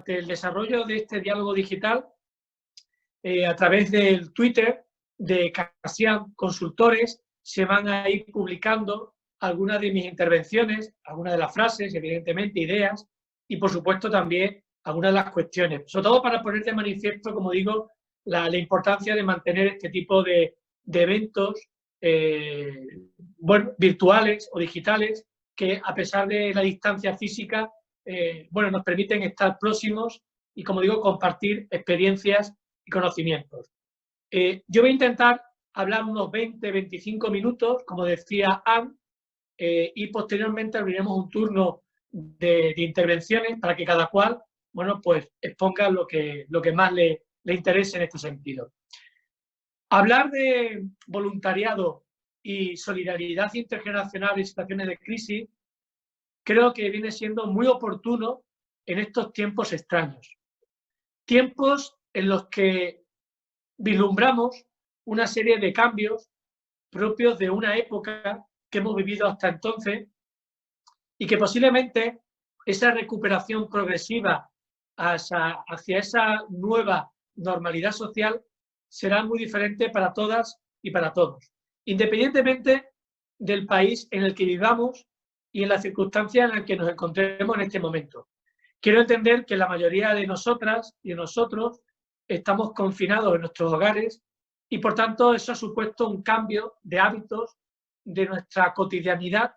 durante el desarrollo de este diálogo digital, a través del Twitter de Casian Consultores, se van a ir publicando algunas de mis intervenciones, algunas de las frases, evidentemente, ideas, y por supuesto también algunas de las cuestiones. Sobre todo para poner de manifiesto, como digo, la importancia de mantener este tipo de eventos virtuales o digitales que, a pesar de la distancia física, nos permiten estar próximos y, como digo, compartir experiencias y conocimientos. Yo voy a intentar hablar unos 20-25 minutos, como decía Anne, y posteriormente abriremos un turno de intervenciones para que cada cual, pues exponga lo que más le interese en este sentido. Hablar de voluntariado y solidaridad intergeneracional en situaciones de crisis creo que viene siendo muy oportuno en estos tiempos extraños. Tiempos en los que vislumbramos una serie de cambios propios de una época que hemos vivido hasta entonces y que posiblemente esa recuperación progresiva hacia esa nueva normalidad social será muy diferente para todas y para todos, independientemente del país en el que vivamos y en las circunstancias en las que nos encontremos en este momento. Quiero entender que la mayoría de nosotras y de nosotros estamos confinados en nuestros hogares y, por tanto, eso ha supuesto un cambio de hábitos de nuestra cotidianidad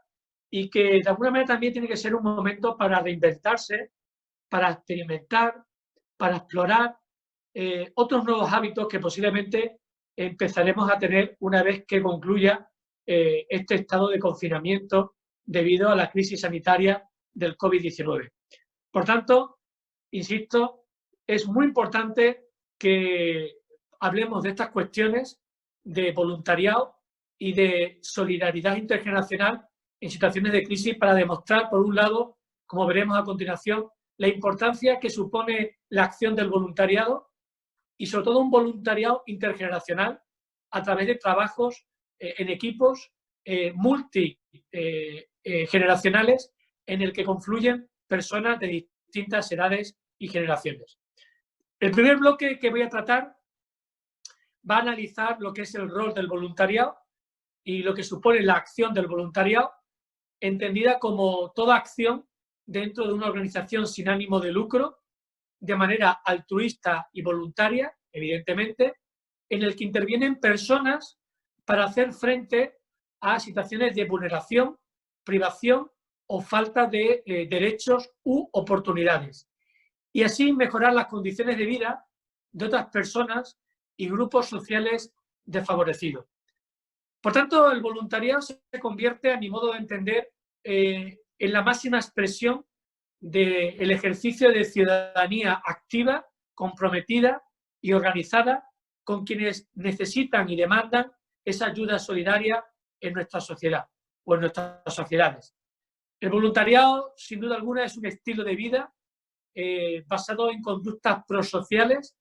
y que, de alguna manera, también tiene que ser un momento para reinventarse, para experimentar, para explorar otros nuevos hábitos que posiblemente empezaremos a tener una vez que concluya este estado de confinamiento debido a la crisis sanitaria del COVID-19. Por tanto, insisto, es muy importante que hablemos de estas cuestiones de voluntariado y de solidaridad intergeneracional en situaciones de crisis para demostrar, por un lado, como veremos a continuación, la importancia que supone la acción del voluntariado y, sobre todo, un voluntariado intergeneracional a través de trabajos en equipos multigeneracionales en el que confluyen personas de distintas edades y generaciones. El primer bloque que voy a tratar va a analizar lo que es el rol del voluntariado y lo que supone la acción del voluntariado, entendida como toda acción dentro de una organización sin ánimo de lucro, de manera altruista y voluntaria, evidentemente, en el que intervienen personas para hacer frente a situaciones de vulneración, privación o falta de derechos u oportunidades, y así mejorar las condiciones de vida de otras personas y grupos sociales desfavorecidos. Por tanto, el voluntariado se convierte, a mi modo de entender, en la máxima expresión del ejercicio de ciudadanía activa, comprometida y organizada con quienes necesitan y demandan esa ayuda solidaria en nuestra sociedad o en nuestras sociedades. El voluntariado, sin duda alguna, es un estilo de vida basado en conductas prosociales,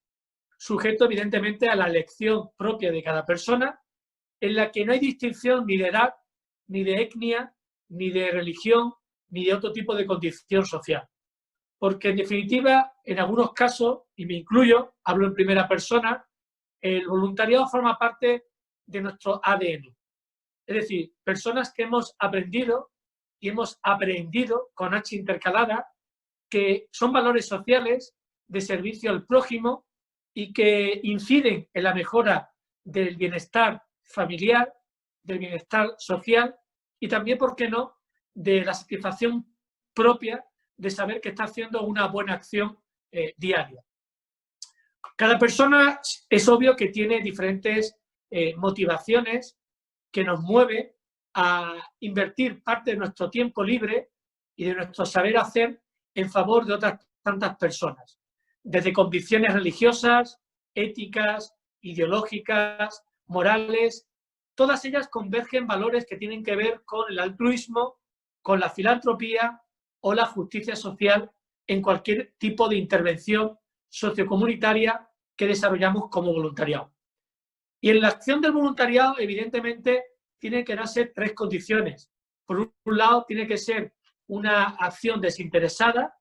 sujeto evidentemente a la elección propia de cada persona, en la que no hay distinción ni de edad, ni de etnia, ni de religión, ni de otro tipo de condición social. Porque, en definitiva, en algunos casos, y me incluyo, hablo en primera persona, el voluntariado forma parte de nuestro ADN. Es decir, personas que hemos aprendido y hemos aprendido con H intercalada que son valores sociales de servicio al prójimo y que inciden en la mejora del bienestar familiar, del bienestar social y también, ¿por qué no?, de la satisfacción propia de saber que está haciendo una buena acción diaria. Cada persona es obvio que tiene diferentes motivaciones que nos mueve a invertir parte de nuestro tiempo libre y de nuestro saber hacer en favor de otras tantas personas, desde convicciones religiosas, éticas, ideológicas, morales. Todas ellas convergen valores que tienen que ver con el altruismo, con la filantropía o la justicia social en cualquier tipo de intervención sociocomunitaria que desarrollamos como voluntariado. Y en la acción del voluntariado, evidentemente, tienen que darse tres condiciones. Por un lado, tiene que ser una acción desinteresada,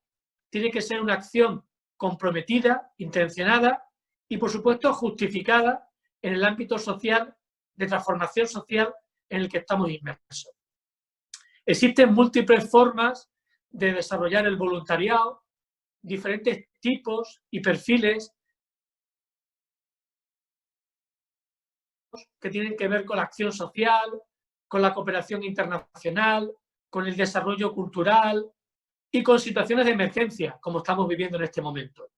tiene que ser una acción comprometida, intencionada y, por supuesto, justificada en el ámbito social, de transformación social en el que estamos inmersos. Existen múltiples formas de desarrollar el voluntariado, diferentes tipos y perfiles que tienen que ver con la acción social, con la cooperación internacional, con el desarrollo cultural y con situaciones de emergencia, como estamos viviendo en este momento.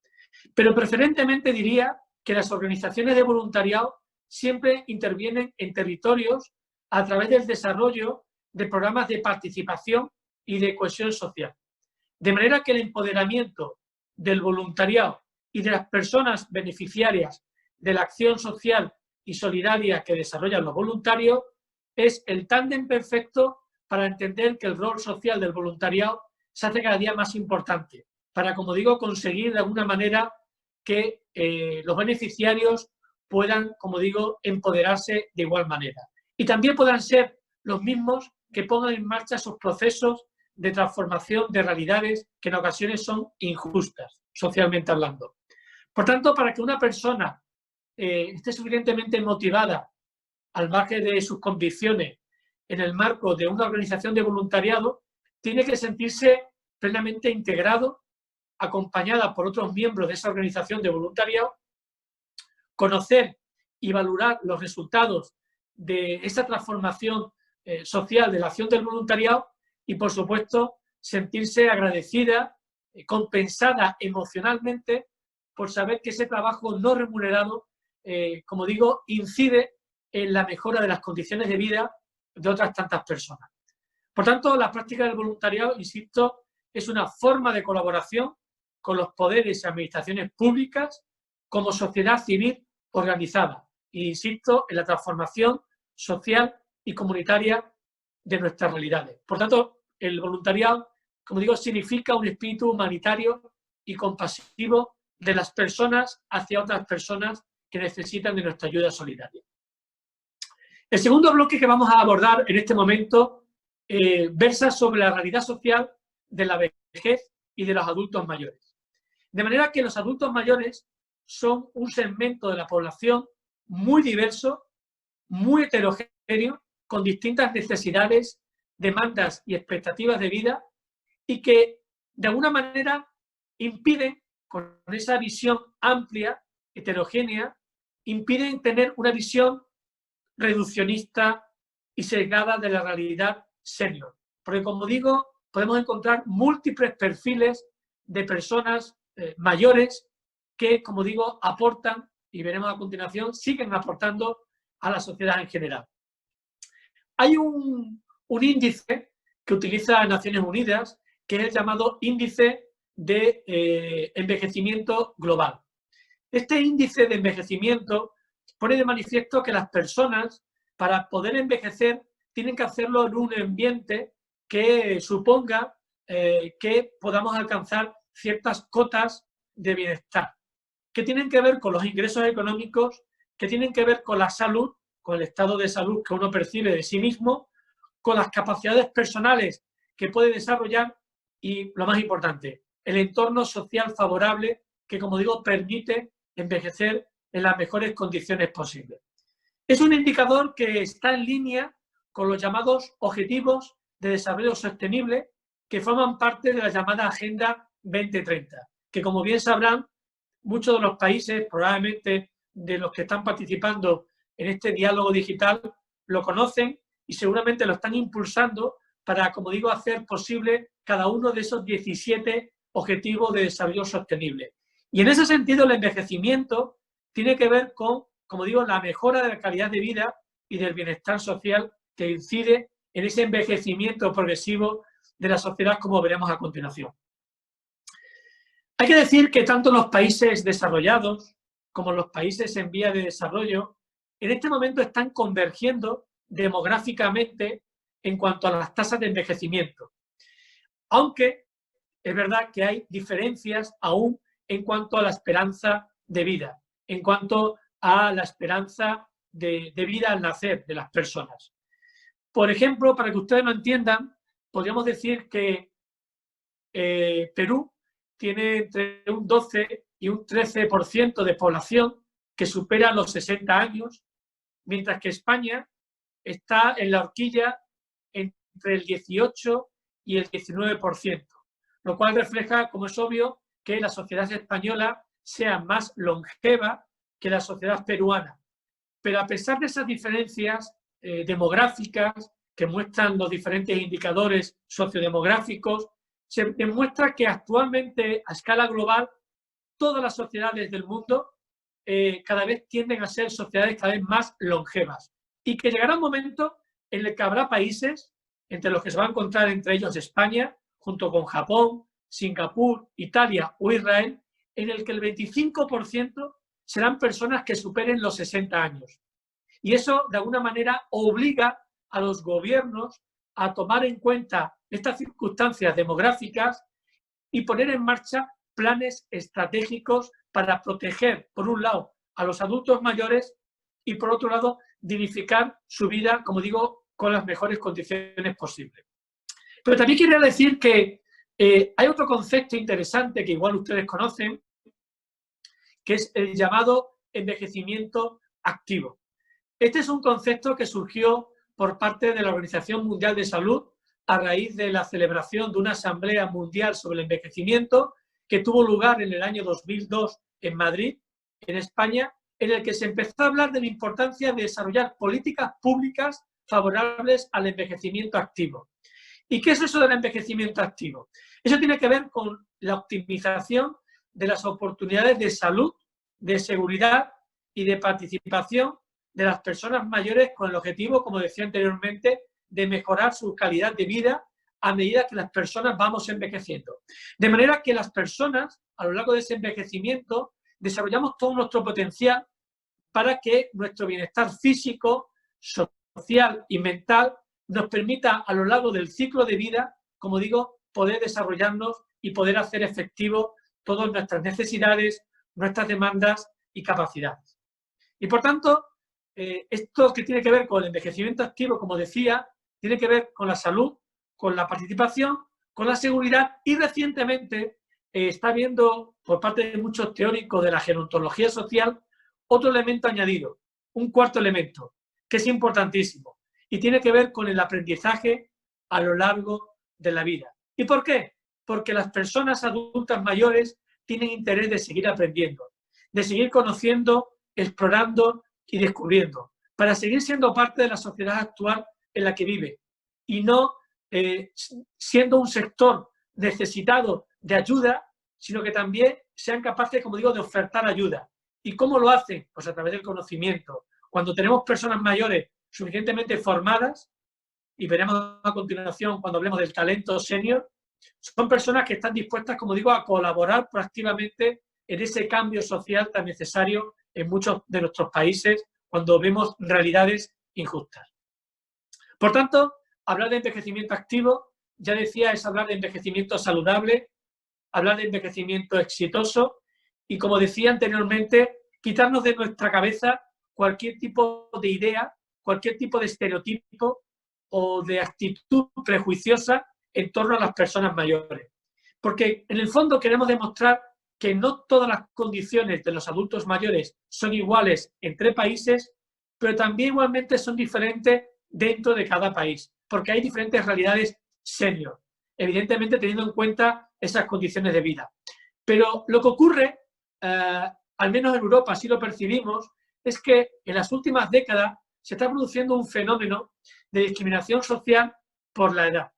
Pero preferentemente diría que las organizaciones de voluntariado siempre intervienen en territorios a través del desarrollo de programas de participación y de cohesión social. De manera que el empoderamiento del voluntariado y de las personas beneficiarias de la acción social y solidaria que desarrollan los voluntarios es el tándem perfecto para entender que el rol social del voluntariado se hace cada día más importante, para, como digo, conseguir de alguna manera que los beneficiarios puedan, como digo, empoderarse de igual manera. Y también puedan ser los mismos que pongan en marcha esos procesos de transformación de realidades que en ocasiones son injustas, socialmente hablando. Por tanto, para que una persona esté suficientemente motivada al margen de sus convicciones en el marco de una organización de voluntariado, tiene que sentirse plenamente integrado, acompañada por otros miembros de esa organización de voluntariado, conocer y valorar los resultados de esa transformación social de la acción del voluntariado y, por supuesto, sentirse agradecida, compensada emocionalmente por saber que ese trabajo no remunerado, como digo, incide en la mejora de las condiciones de vida de otras tantas personas. Por tanto, la práctica del voluntariado, insisto, es una forma de colaboración con los poderes y administraciones públicas como sociedad civil organizada. E insisto en la transformación social y comunitaria de nuestras realidades. Por tanto, el voluntariado, como digo, significa un espíritu humanitario y compasivo de las personas hacia otras personas que necesitan de nuestra ayuda solidaria. El segundo bloque que vamos a abordar en este momento versa sobre la realidad social de la vejez y de los adultos mayores. De manera que los adultos mayores son un segmento de la población muy diverso, muy heterogéneo, con distintas necesidades, demandas y expectativas de vida y que de alguna manera impiden, con esa visión amplia, heterogénea, impiden tener una visión reduccionista y sesgada de la realidad senior. Porque, como digo, podemos encontrar múltiples perfiles de personas mayores que, como digo, aportan, y veremos a continuación, siguen aportando a la sociedad en general. Hay un índice que utiliza Naciones Unidas, que es el llamado índice de envejecimiento global. Este índice de envejecimiento pone de manifiesto que las personas, para poder envejecer, tienen que hacerlo en un ambiente que suponga que podamos alcanzar ciertas cotas de bienestar, que tienen que ver con los ingresos económicos, que tienen que ver con la salud, con el estado de salud que uno percibe de sí mismo, con las capacidades personales que puede desarrollar y, lo más importante, el entorno social favorable que, como digo, permite envejecer en las mejores condiciones posibles. Es un indicador que está en línea con los llamados Objetivos de Desarrollo Sostenible, que forman parte de la llamada Agenda 2030, que, como bien sabrán, muchos de los países, probablemente de los que están participando en este diálogo digital, lo conocen y seguramente lo están impulsando para, como digo, hacer posible cada uno de esos 17 Objetivos de Desarrollo Sostenible. Y en ese sentido, el envejecimiento tiene que ver con, como digo, la mejora de la calidad de vida y del bienestar social que incide en ese envejecimiento progresivo de la sociedad, como veremos a continuación. Hay que decir que tanto los países desarrollados como los países en vía de desarrollo en este momento están convergiendo demográficamente en cuanto a las tasas de envejecimiento. Aunque es verdad que hay diferencias aún en cuanto a la esperanza de vida, en cuanto a la esperanza de vida al nacer de las personas. Por ejemplo, para que ustedes lo entiendan, podríamos decir que Perú tiene entre un 12 y un 13% de población que supera los 60 años, mientras que España está en la horquilla entre el 18 y el 19%, lo cual refleja, como es obvio, que la sociedad española sea más longeva que la sociedad peruana. Pero a pesar de esas diferencias demográficas que muestran los diferentes indicadores sociodemográficos, se demuestra que actualmente a escala global todas las sociedades del mundo cada vez tienden a ser sociedades cada vez más longevas y que llegará un momento en el que habrá países, entre los que se va a encontrar entre ellos España, junto con Japón, Singapur, Italia o Israel, en el que el 25% serán personas que superen los 60 años. Y eso, de alguna manera, obliga a los gobiernos a tomar en cuenta estas circunstancias demográficas y poner en marcha planes estratégicos para proteger, por un lado, a los adultos mayores y, por otro lado, dignificar su vida, como digo, con las mejores condiciones posibles. Pero también quería decir que hay otro concepto interesante que igual ustedes conocen, que es el llamado envejecimiento activo. Este es un concepto que surgió por parte de la Organización Mundial de Salud a raíz de la celebración de una Asamblea Mundial sobre el Envejecimiento que tuvo lugar en el año 2002 en Madrid, en España, en el que se empezó a hablar de la importancia de desarrollar políticas públicas favorables al envejecimiento activo. ¿Y qué es eso del envejecimiento activo? Eso tiene que ver con la optimización de las oportunidades de salud, de seguridad y de participación de las personas mayores con el objetivo, como decía anteriormente, de mejorar su calidad de vida a medida que las personas vamos envejeciendo. De manera que las personas, a lo largo de ese envejecimiento, desarrollamos todo nuestro potencial para que nuestro bienestar físico, social y mental nos permita a lo largo del ciclo de vida, como digo, poder desarrollarnos y poder hacer efectivo todas nuestras necesidades, nuestras demandas y capacidades. Y por tanto, esto que tiene que ver con el envejecimiento activo, como decía, tiene que ver con la salud, con la participación, con la seguridad y recientemente está viendo por parte de muchos teóricos de la gerontología social otro elemento añadido, un cuarto elemento, que es importantísimo y tiene que ver con el aprendizaje a lo largo de la vida. ¿Y por qué? Porque las personas adultas mayores tienen interés de seguir aprendiendo, de seguir conociendo, explorando y descubriendo, para seguir siendo parte de la sociedad actual en la que vive y no siendo un sector necesitado de ayuda, sino que también sean capaces, como digo, de ofertar ayuda. ¿Y cómo lo hacen? Pues a través del conocimiento. Cuando tenemos personas mayores suficientemente formadas, y veremos a continuación cuando hablemos del talento senior, son personas que están dispuestas, como digo, a colaborar proactivamente en ese cambio social tan necesario en muchos de nuestros países cuando vemos realidades injustas. Por tanto, hablar de envejecimiento activo, ya decía, es hablar de envejecimiento saludable, hablar de envejecimiento exitoso y, como decía anteriormente, quitarnos de nuestra cabeza cualquier tipo de idea, cualquier tipo de estereotipo o de actitud prejuiciosa en torno a las personas mayores. Porque en el fondo queremos demostrar que no todas las condiciones de los adultos mayores son iguales entre países, pero también igualmente son diferentes dentro de cada país, porque hay diferentes realidades senior, evidentemente teniendo en cuenta esas condiciones de vida. Pero lo que ocurre, al menos en Europa así lo percibimos, es que en las últimas décadas se está produciendo un fenómeno de discriminación social por la edad.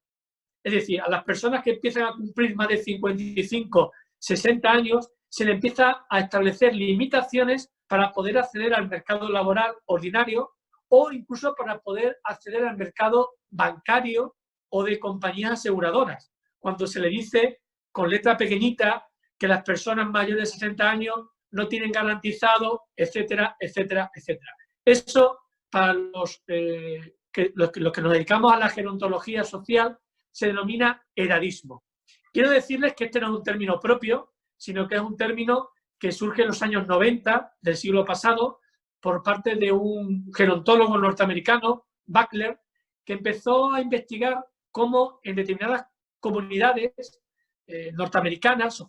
Es decir, a las personas que empiezan a cumplir más de 55, 60 años, se le empieza a establecer limitaciones para poder acceder al mercado laboral ordinario o incluso para poder acceder al mercado bancario o de compañías aseguradoras, cuando se le dice con letra pequeñita que las personas mayores de 60 años no tienen garantizado, etcétera, etcétera, etcétera. Eso, para los que nos dedicamos a la gerontología social, se denomina edadismo. Quiero decirles que este no es un término propio, sino que es un término que surge en los años 90 del siglo pasado por parte de un gerontólogo norteamericano, Buckler, que empezó a investigar cómo en determinadas comunidades norteamericanas,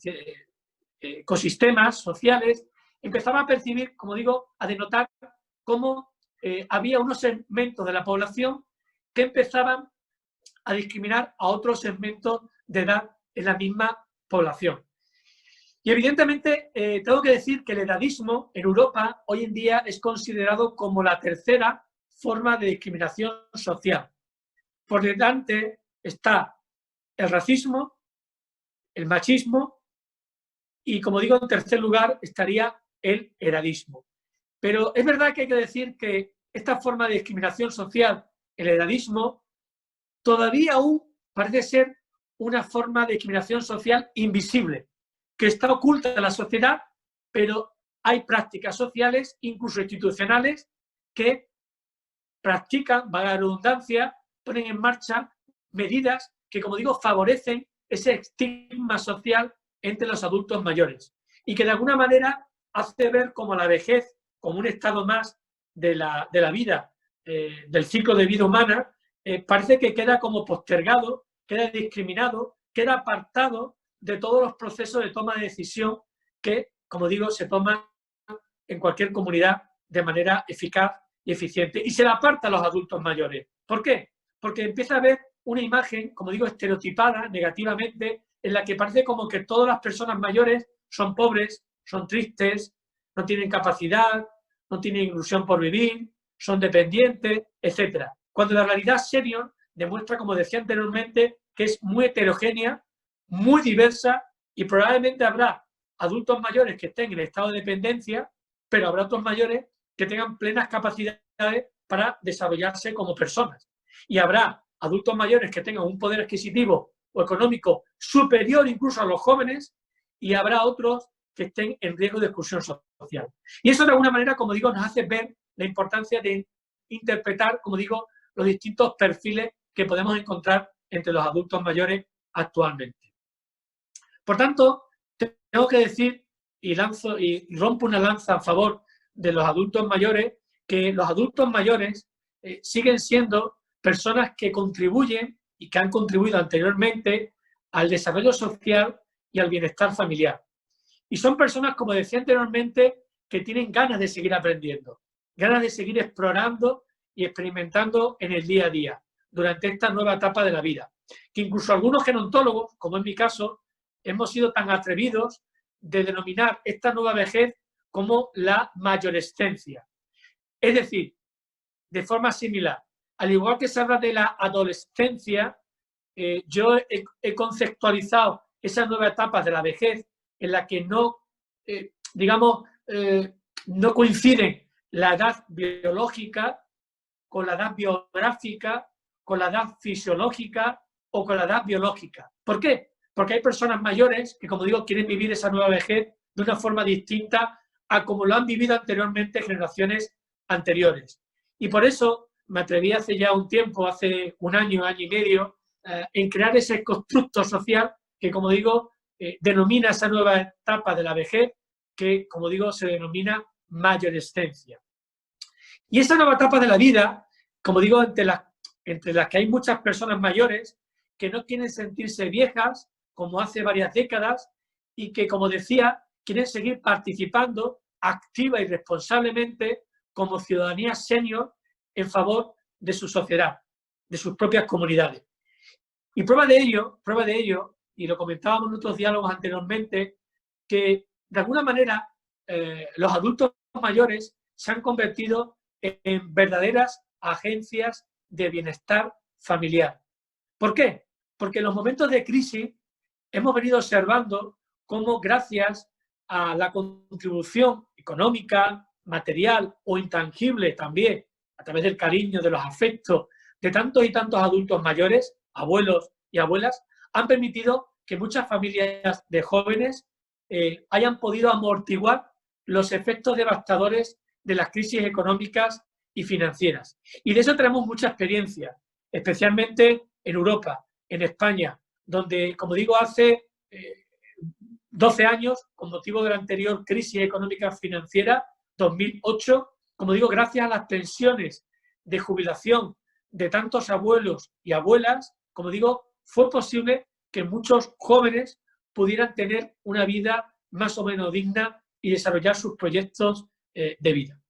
ecosistemas sociales, empezaba a percibir, como digo, a denotar cómo había unos segmentos de la población que empezaban a discriminar a otros segmentos de edad en la misma población. Y evidentemente tengo que decir que el edadismo en Europa hoy en día es considerado como la tercera forma de discriminación social. Por delante está el racismo, el machismo y, como digo, en tercer lugar estaría el edadismo. Pero es verdad que hay que decir que esta forma de discriminación social, el edadismo, todavía aún parece ser una forma de discriminación social invisible, que está oculta en la sociedad, pero hay prácticas sociales, incluso institucionales, que practican, valga la redundancia, ponen en marcha medidas que, como digo, favorecen ese estigma social entre los adultos mayores y que de alguna manera hace ver como la vejez, como un estado más de la vida, del ciclo de vida humana, parece que queda como postergado, queda discriminado, queda apartado de todos los procesos de toma de decisión que, como digo, se toman en cualquier comunidad de manera eficaz y eficiente. Y se la aparta a los adultos mayores. ¿Por qué? Porque empieza a haber una imagen, como digo, estereotipada negativamente, en la que parece como que todas las personas mayores son pobres, son tristes, no tienen capacidad, no tienen ilusión por vivir, son dependientes, etc. Cuando la realidad senior demuestra, como decía anteriormente, que es muy heterogénea, muy diversa y probablemente habrá adultos mayores que estén en estado de dependencia, pero habrá otros mayores que tengan plenas capacidades para desarrollarse como personas. Y habrá adultos mayores que tengan un poder adquisitivo o económico superior incluso a los jóvenes y habrá otros que estén en riesgo de exclusión social. Y eso de alguna manera, como digo, nos hace ver la importancia de interpretar, como digo, los distintos perfiles que podemos encontrar entre los adultos mayores actualmente. Por tanto, tengo que decir y rompo una lanza a favor de los adultos mayores, que los adultos mayores siguen siendo personas que contribuyen y que han contribuido anteriormente al desarrollo social y al bienestar familiar. Y son personas, como decía anteriormente, que tienen ganas de seguir aprendiendo, ganas de seguir explorando y experimentando en el día a día, durante esta nueva etapa de la vida. Que incluso algunos gerontólogos, como en mi caso, hemos sido tan atrevidos de denominar esta nueva vejez como la mayorescencia. Es decir, de forma similar, al igual que se habla de la adolescencia, yo he conceptualizado esa nueva etapa de la vejez en la que no, no coinciden la edad biológica con la edad biográfica, con la edad fisiológica o con la edad biológica. ¿Por qué? Porque hay personas mayores que, como digo, quieren vivir esa nueva vejez de una forma distinta a como lo han vivido anteriormente generaciones anteriores. Y por eso me atreví hace ya un tiempo, hace un año y medio, en crear ese constructo social que, como digo, denomina esa nueva etapa de la vejez que, como digo, se denomina mayorescencia. Y esa nueva etapa de la vida, como digo, entre las que hay muchas personas mayores que no quieren sentirse viejas, como hace varias décadas, y que, como decía, quieren seguir participando activa y responsablemente como ciudadanía senior en favor de su sociedad, de sus propias comunidades. Y prueba de ello, y lo comentábamos en otros diálogos anteriormente, que de alguna manera los adultos mayores se han convertido en verdaderas agencias de bienestar familiar. ¿Por qué? Porque en los momentos de crisis hemos venido observando cómo, gracias a la contribución económica, material o intangible también, a través del cariño, de los afectos de tantos y tantos adultos mayores, abuelos y abuelas, han permitido que muchas familias de jóvenes hayan podido amortiguar los efectos devastadores de las crisis económicas y financieras. Y de eso tenemos mucha experiencia, especialmente en Europa, en España, donde, como digo, hace 12 años, con motivo de la anterior crisis económica financiera, 2008, como digo, gracias a las pensiones de jubilación de tantos abuelos y abuelas, como digo, fue posible que muchos jóvenes pudieran tener una vida más o menos digna y desarrollar sus proyectos de vida.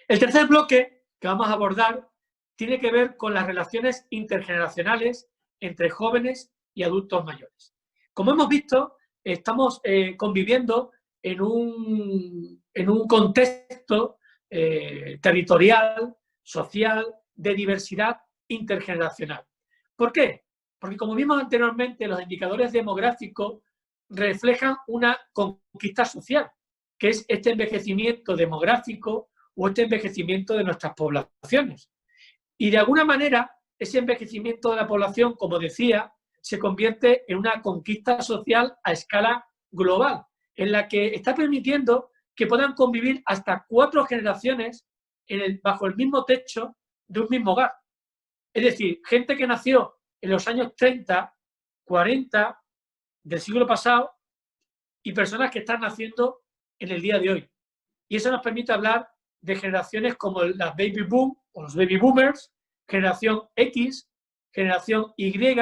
El tercer bloque que vamos a abordar tiene que ver con las relaciones intergeneracionales entre jóvenes y adultos mayores. Como hemos visto, estamos conviviendo en un contexto territorial, social, de diversidad intergeneracional. ¿Por qué? Porque, como vimos anteriormente, los indicadores demográficos reflejan una conquista social, que es este envejecimiento demográfico o este envejecimiento de nuestras poblaciones. Y de alguna manera, ese envejecimiento de la población, como decía, se convierte en una conquista social a escala global, en la que está permitiendo que puedan convivir hasta 4 generaciones bajo el mismo techo de un mismo hogar. Es decir, gente que nació en los años 30, 40 del siglo pasado y personas que están naciendo en el día de hoy. Y eso nos permite hablar de generaciones como las baby boom o los baby boomers, generación X, generación Y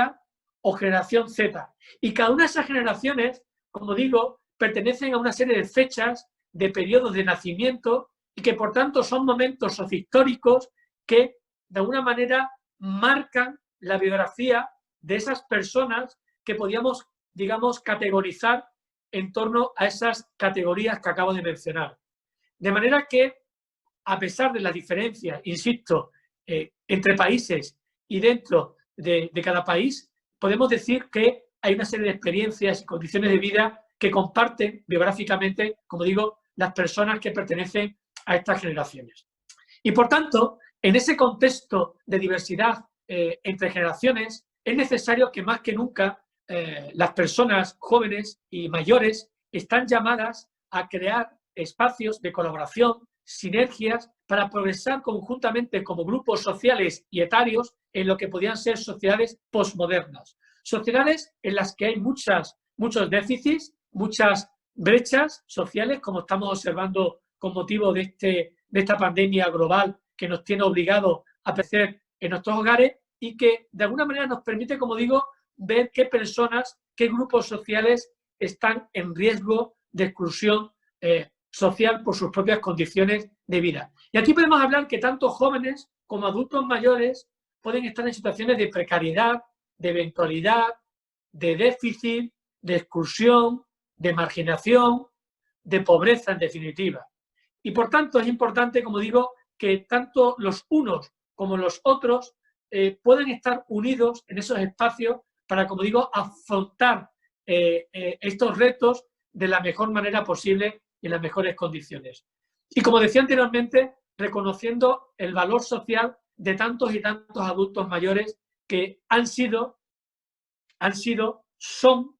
o generación Z. Y cada una de esas generaciones, como digo, pertenecen a una serie de fechas, de periodos de nacimiento y que por tanto son momentos sociohistóricos que de alguna manera marcan la biografía de esas personas que podíamos, digamos, categorizar en torno a esas categorías que acabo de mencionar. De manera que, a pesar de las diferencias, insisto, entre países y dentro de cada país, podemos decir que hay una serie de experiencias y condiciones de vida que comparten biográficamente, como digo, las personas que pertenecen a estas generaciones. Y por tanto, en ese contexto de diversidad entre generaciones, es necesario que más que nunca las personas jóvenes y mayores están llamadas a crear espacios de colaboración, sinergias, para progresar conjuntamente como grupos sociales y etarios en lo que podían ser sociedades posmodernas. Sociedades en las que hay muchos déficits, muchas brechas sociales, como estamos observando con motivo de esta pandemia global que nos tiene obligados a crecer en nuestros hogares y que de alguna manera nos permite, como digo, ver qué personas, qué grupos sociales están en riesgo de exclusión social por sus propias condiciones de vida. Y aquí podemos hablar que tanto jóvenes como adultos mayores pueden estar en situaciones de precariedad, de eventualidad, de déficit, de exclusión, de marginación, de pobreza en definitiva. Y por tanto es importante, como digo, que tanto los unos como los otros puedan estar unidos en esos espacios para, como digo, afrontar estos retos de la mejor manera posible y en las mejores condiciones. Y como decía anteriormente, reconociendo el valor social de tantos y tantos adultos mayores que han sido, son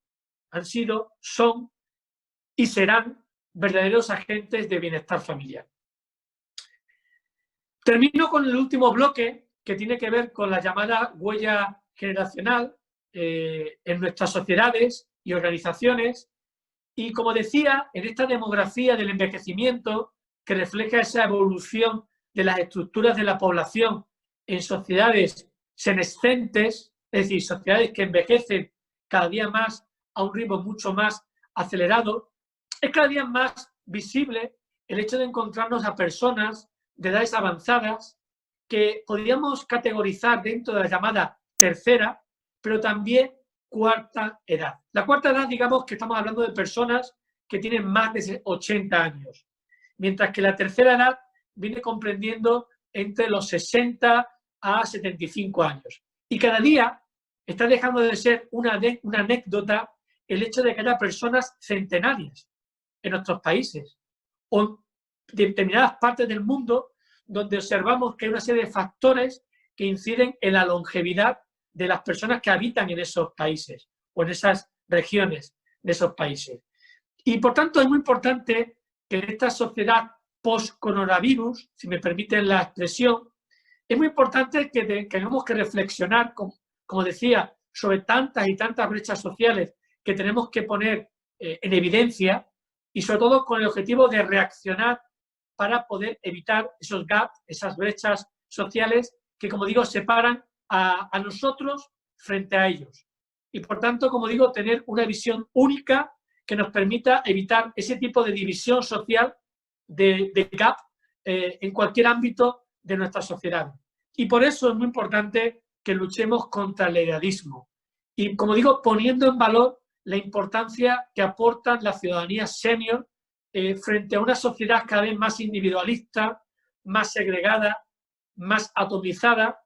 y serán verdaderos agentes de bienestar familiar. Termino con el último bloque que tiene que ver con la llamada huella generacional en nuestras sociedades y organizaciones. Y como decía, en esta demografía del envejecimiento que refleja esa evolución de las estructuras de la población en sociedades senescentes, es decir, sociedades que envejecen cada día más a un ritmo mucho más acelerado, es cada día más visible el hecho de encontrarnos a personas de edades avanzadas que podríamos categorizar dentro de la llamada tercera, pero también cuarta edad. La cuarta edad, digamos que estamos hablando de personas que tienen más de 80 años, mientras que la tercera edad viene comprendiendo entre los 60 a 75 años. Y cada día está dejando de ser una anécdota el hecho de que haya personas centenarias en nuestros países o de determinadas partes del mundo donde observamos que hay una serie de factores que inciden en la longevidad de las personas que habitan en esos países o en esas regiones de esos países. Y por tanto es muy importante que en esta sociedad post-coronavirus, si me permiten la expresión, es muy importante que tengamos que reflexionar, como decía, sobre tantas y tantas brechas sociales que tenemos que poner en evidencia y sobre todo con el objetivo de reaccionar para poder evitar esos gaps, esas brechas sociales que, como digo, separan a nosotros frente a ellos. y, por tanto, como digo, tener una visión única que nos permita evitar ese tipo de división social, de gap, en cualquier ámbito de nuestra sociedad. Y por eso es muy importante que luchemos contra el edadismo. Y, como digo, poniendo en valor la importancia que aportan la ciudadanía senior frente a una sociedad cada vez más individualista, más segregada, más atomizada,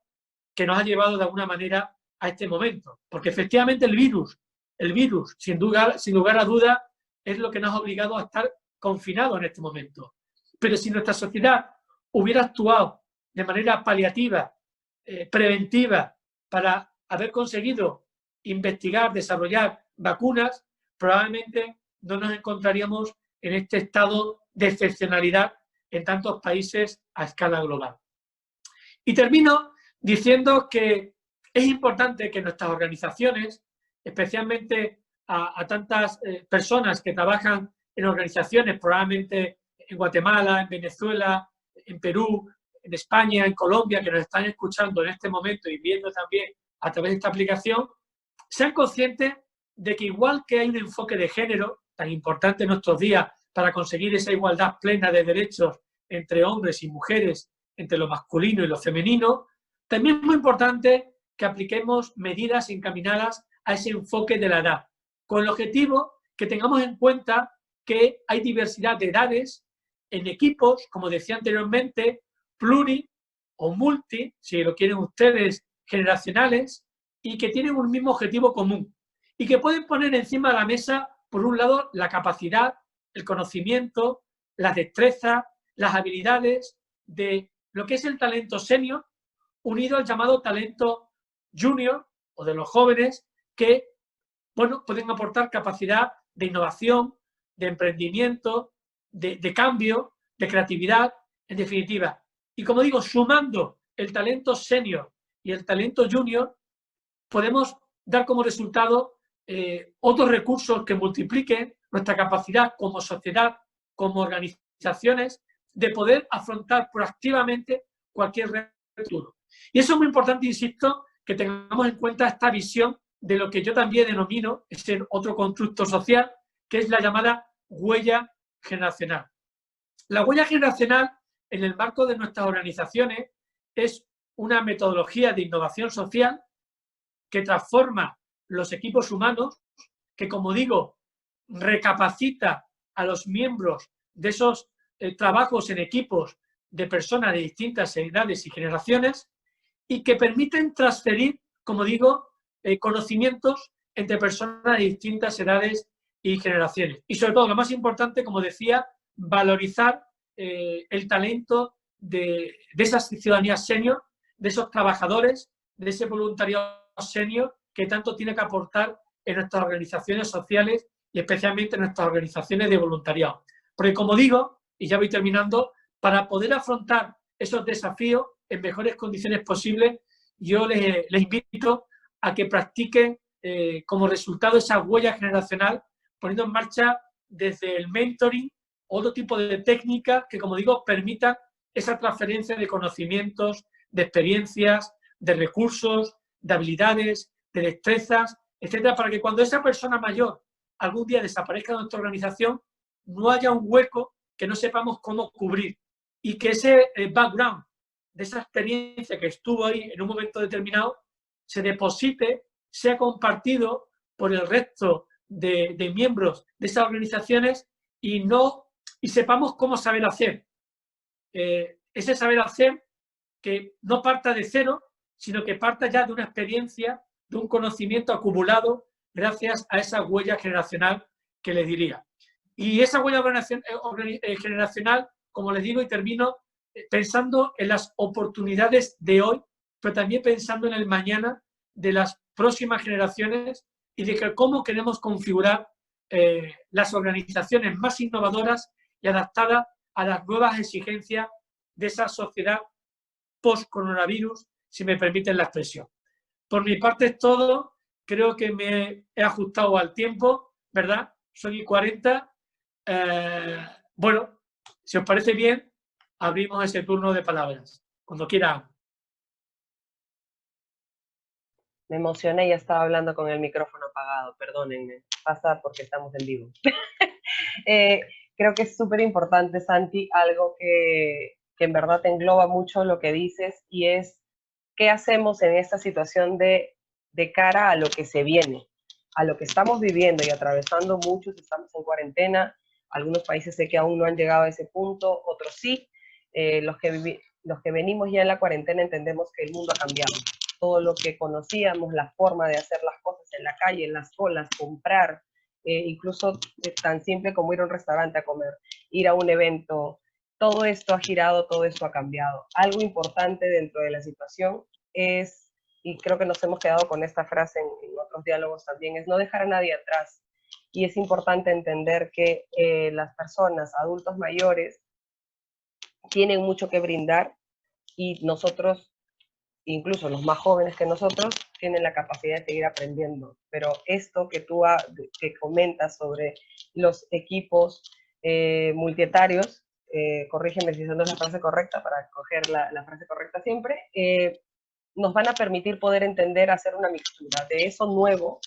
que nos ha llevado de alguna manera a este momento. Porque efectivamente el virus, sin lugar a duda, es lo que nos ha obligado a estar confinados en este momento. Pero si nuestra sociedad hubiera actuado de manera paliativa, preventiva, para haber conseguido investigar, desarrollar vacunas, probablemente no nos encontraríamos en este estado de excepcionalidad en tantos países a escala global. Y termino diciendo que es importante que nuestras organizaciones, especialmente a tantas personas que trabajan en organizaciones, probablemente en Guatemala, en Venezuela, en Perú, en España, en Colombia, que nos están escuchando en este momento y viendo también a través de esta aplicación, sean conscientes de que, igual que hay un enfoque de género tan importante en nuestros días para conseguir esa igualdad plena de derechos entre hombres y mujeres, entre lo masculino y lo femenino, también es muy importante que apliquemos medidas encaminadas a ese enfoque de la edad, con el objetivo que tengamos en cuenta que hay diversidad de edades en equipos, como decía anteriormente, pluri o multi, si lo quieren ustedes, generacionales, y que tienen un mismo objetivo común y que pueden poner encima de la mesa, por un lado, la capacidad, el conocimiento, las destrezas, las habilidades de lo que es el talento senior, unido al llamado talento junior o de los jóvenes que, bueno, pueden aportar capacidad de innovación, de emprendimiento, de cambio, de creatividad, en definitiva. Y, como digo, sumando el talento senior y el talento junior, podemos dar como resultado otros recursos que multipliquen nuestra capacidad como sociedad, como organizaciones, de poder afrontar proactivamente cualquier reto. Y eso es muy importante, insisto, que tengamos en cuenta esta visión de lo que yo también denomino ese otro constructo social, que es la llamada huella generacional. La huella generacional, en el marco de nuestras organizaciones, es una metodología de innovación social que transforma los equipos humanos, que, como digo, recapacita a los miembros de esos trabajos en equipos de personas de distintas edades y generaciones, y que permiten transferir, como digo, conocimientos entre personas de distintas edades y generaciones. Y, sobre todo, lo más importante, como decía, valorizar el talento de esas ciudadanías senior, de esos trabajadores, de ese voluntariado senior que tanto tiene que aportar en nuestras organizaciones sociales y especialmente en nuestras organizaciones de voluntariado. Porque, como digo, y ya voy terminando, para poder afrontar esos desafíos en mejores condiciones posibles, yo les invito a que practiquen como resultado esa huella generacional, poniendo en marcha desde el mentoring otro tipo de técnicas que, como digo, permitan esa transferencia de conocimientos, de experiencias, de recursos, de habilidades, de destrezas, etcétera, para que cuando esa persona mayor algún día desaparezca de nuestra organización, no haya un hueco que no sepamos cómo cubrir y que ese background de esa experiencia que estuvo ahí en un momento determinado se deposite, sea compartido por el resto de miembros de esas organizaciones y sepamos cómo saber hacer. Ese saber hacer que no parta de cero, sino que parta ya de una experiencia, de un conocimiento acumulado gracias a esa huella generacional que les diría. Y esa huella generacional, como les digo y termino, pensando en las oportunidades de hoy, pero también pensando en el mañana de las próximas generaciones y de que cómo queremos configurar las organizaciones más innovadoras y adaptadas a las nuevas exigencias de esa sociedad post-coronavirus, si me permiten la expresión. Por mi parte es todo. Creo que me he ajustado al tiempo, ¿verdad? Son y 40. Bueno, si os parece bien, abrimos ese turno de palabras. Cuando quieran. Me emocioné y ya estaba hablando con el micrófono apagado, perdónenme. Pasa porque estamos en vivo. Eh, Creo que es súper importante, Santi, algo que en verdad te engloba mucho lo que dices y es qué hacemos en esta situación de cara a lo que se viene, a lo que estamos viviendo y atravesando. Muchos estamos en cuarentena, algunos países sé que aún no han llegado a ese punto, otros sí. Los que venimos ya en la cuarentena entendemos que el mundo ha cambiado. Todo lo que conocíamos, la forma de hacer las cosas en la calle, en las colas, comprar, incluso tan simple como ir a un restaurante a comer, ir a un evento, todo esto ha girado, todo esto ha cambiado. Algo importante dentro de la situación es, y creo que nos hemos quedado con esta frase en otros diálogos también, es no dejar a nadie atrás. Y es importante entender que las personas, adultos mayores, tienen mucho que brindar y nosotros, incluso los más jóvenes que nosotros, tienen la capacidad de seguir aprendiendo. Pero esto que comentas sobre los equipos multietarios, corrígeme si esa no es la frase correcta para coger la frase correcta siempre, nos van a permitir poder entender, hacer una mixtura de eso nuevo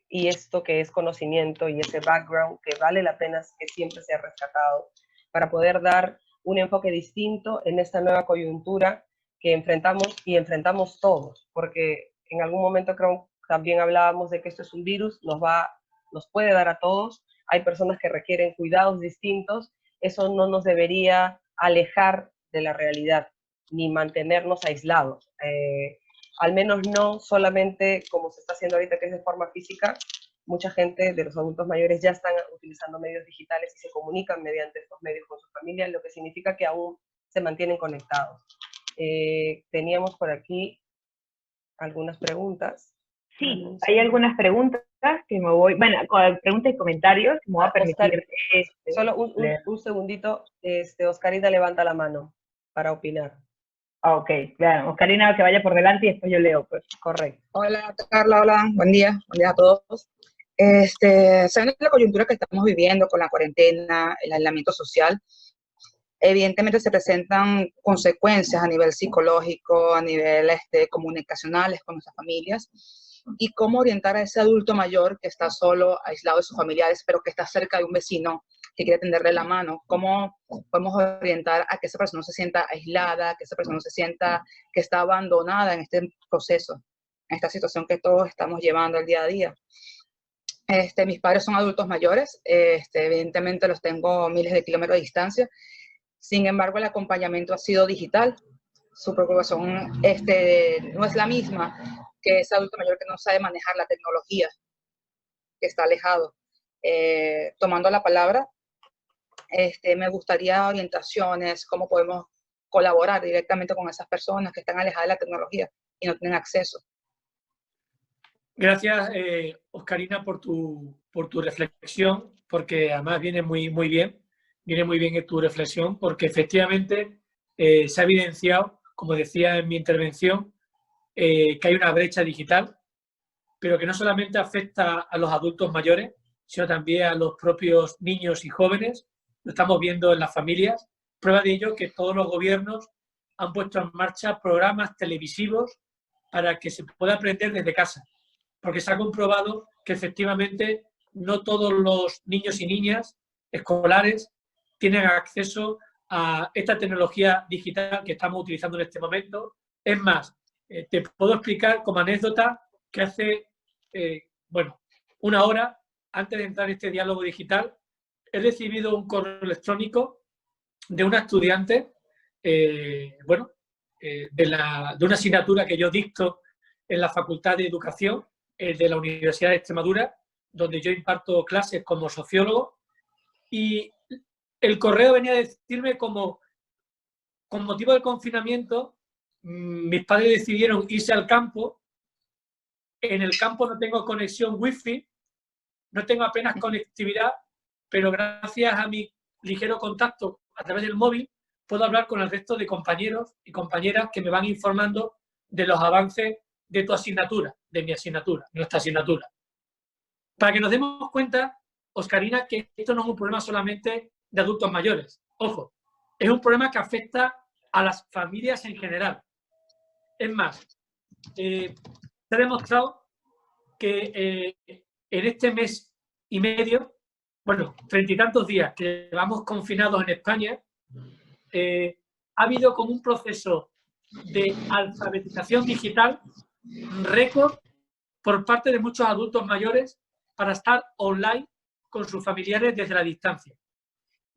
y esto que es conocimiento y ese background que vale la pena que siempre sea rescatado para poder dar un enfoque distinto en esta nueva coyuntura que enfrentamos y enfrentamos todos, porque en algún momento creo también hablábamos de que esto es un virus, nos puede dar a todos, hay personas que requieren cuidados distintos, eso no nos debería alejar de la realidad ni mantenernos aislados. Al menos no solamente como se está haciendo ahorita, que es de forma física. Mucha gente de los adultos mayores ya están utilizando medios digitales y se comunican mediante estos medios con su familia, lo que significa que aún se mantienen conectados. Teníamos por aquí algunas preguntas. Sí, hay algunas preguntas que me voy, bueno, preguntas y comentarios que me voy a permitir. Solo un segundito, Oscarita levanta la mano para opinar. Ok, claro. Oscarina, que vaya por delante y después yo leo, pues. Correcto. Hola, Carla, hola, buen día a todos. Sabiendo la coyuntura que estamos viviendo con la cuarentena, el aislamiento social, evidentemente se presentan consecuencias a nivel psicológico, a nivel comunicacionales con nuestras familias, y cómo orientar a ese adulto mayor que está solo, aislado de sus familiares, pero que está cerca de un vecino que quiere tenderle la mano. ¿Cómo podemos orientar a que esa persona no se sienta aislada, que esa persona no se sienta que está abandonada en este proceso, en esta situación que todos estamos llevando el día a día? Mis padres son adultos mayores, evidentemente los tengo miles de kilómetros de distancia. Sin embargo, el acompañamiento ha sido digital. Su preocupación no es la misma que ese adulto mayor que no sabe manejar la tecnología, que está alejado. Tomando la palabra, me gustaría orientaciones, cómo podemos colaborar directamente con esas personas que están alejadas de la tecnología y no tienen acceso. Gracias, Oscarina, por tu reflexión, porque además viene muy bien en tu reflexión, porque efectivamente se ha evidenciado, como decía en mi intervención, que hay una brecha digital, pero que no solamente afecta a los adultos mayores, sino también a los propios niños y jóvenes. Lo estamos viendo en las familias. Prueba de ello que todos los gobiernos han puesto en marcha programas televisivos para que se pueda aprender desde casa, porque se ha comprobado que efectivamente no todos los niños y niñas escolares tienen acceso a esta tecnología digital que estamos utilizando en este momento. Es más, te puedo explicar como anécdota que hace, una hora antes de entrar en este diálogo digital, he recibido un correo electrónico de una estudiante, de una asignatura que yo dicto en la Facultad de Educación de la Universidad de Extremadura, donde yo imparto clases como sociólogo, y el correo venía a decirme como, con motivo del confinamiento, mis padres decidieron irse al campo. En el campo no tengo conexión wifi, no tengo apenas conectividad, pero gracias a mi ligero contacto a través del móvil puedo hablar con el resto de compañeros y compañeras que me van informando de los avances de tu asignatura, de mi asignatura, nuestra asignatura. Para que nos demos cuenta, Oscarina, que esto no es un problema solamente de adultos mayores. Ojo, es un problema que afecta a las familias en general. Es más, se ha demostrado que en este mes y medio, bueno, 30 y tantos días que llevamos confinados en España, ha habido como un proceso de alfabetización digital récord por parte de muchos adultos mayores para estar online con sus familiares desde la distancia.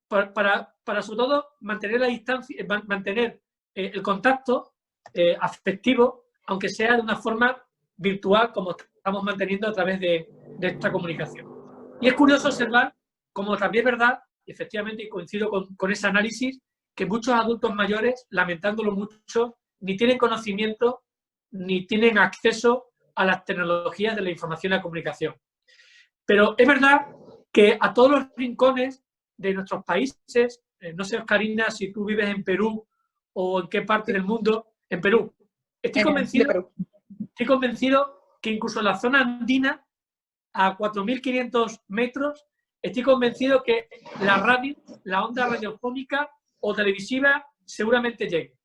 Para sobre todo mantener la distancia, mantener el contacto afectivo, aunque sea de una forma virtual, como estamos manteniendo a través de esta comunicación. Y es curioso observar, como también es verdad, efectivamente, y coincido con ese análisis, que muchos adultos mayores, lamentándolo mucho, ni tienen conocimiento ni tienen acceso a las tecnologías de la información y la comunicación. Pero es verdad que a todos los rincones de nuestros países, no sé, Oscarina, si tú vives en Perú o en qué parte del mundo, en Perú, estoy convencido que incluso en la zona andina, a 4.500 metros, estoy convencido que la radio, la onda radiofónica o televisiva seguramente llegue.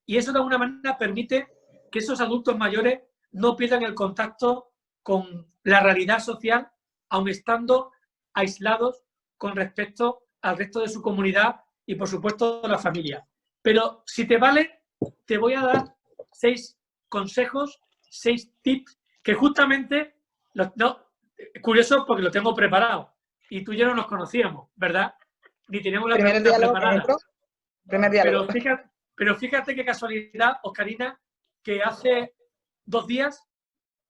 Y eso de alguna manera permite que esos adultos mayores no pierdan el contacto con la realidad social, aun estando aislados con respecto al resto de su comunidad y, por supuesto, de la familia. Pero si te vale, te voy a dar 6 consejos, 6 tips que justamente, curioso porque lo tengo preparado y tú y yo no nos conocíamos, ¿verdad? Ni teníamos la pregunta preparada. Primer diálogo. Pero fíjate qué casualidad, Oscarina, que hace 2 días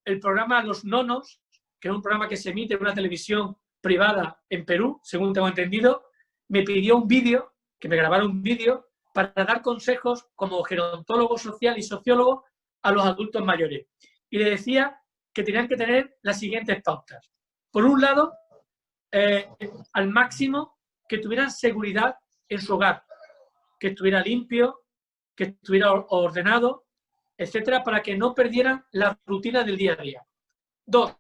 el programa Los Nonos, que es un programa que se emite en una televisión privada en Perú, según tengo entendido, me pidió un vídeo, que me grabara un vídeo para dar consejos como gerontólogo social y sociólogo a los adultos mayores. Y le decía que tenían que tener las siguientes pautas. Por un lado, al máximo que tuvieran seguridad en su hogar, que estuviera limpio, que estuviera ordenado, etcétera, para que no perdieran la rutina del día a día. 2,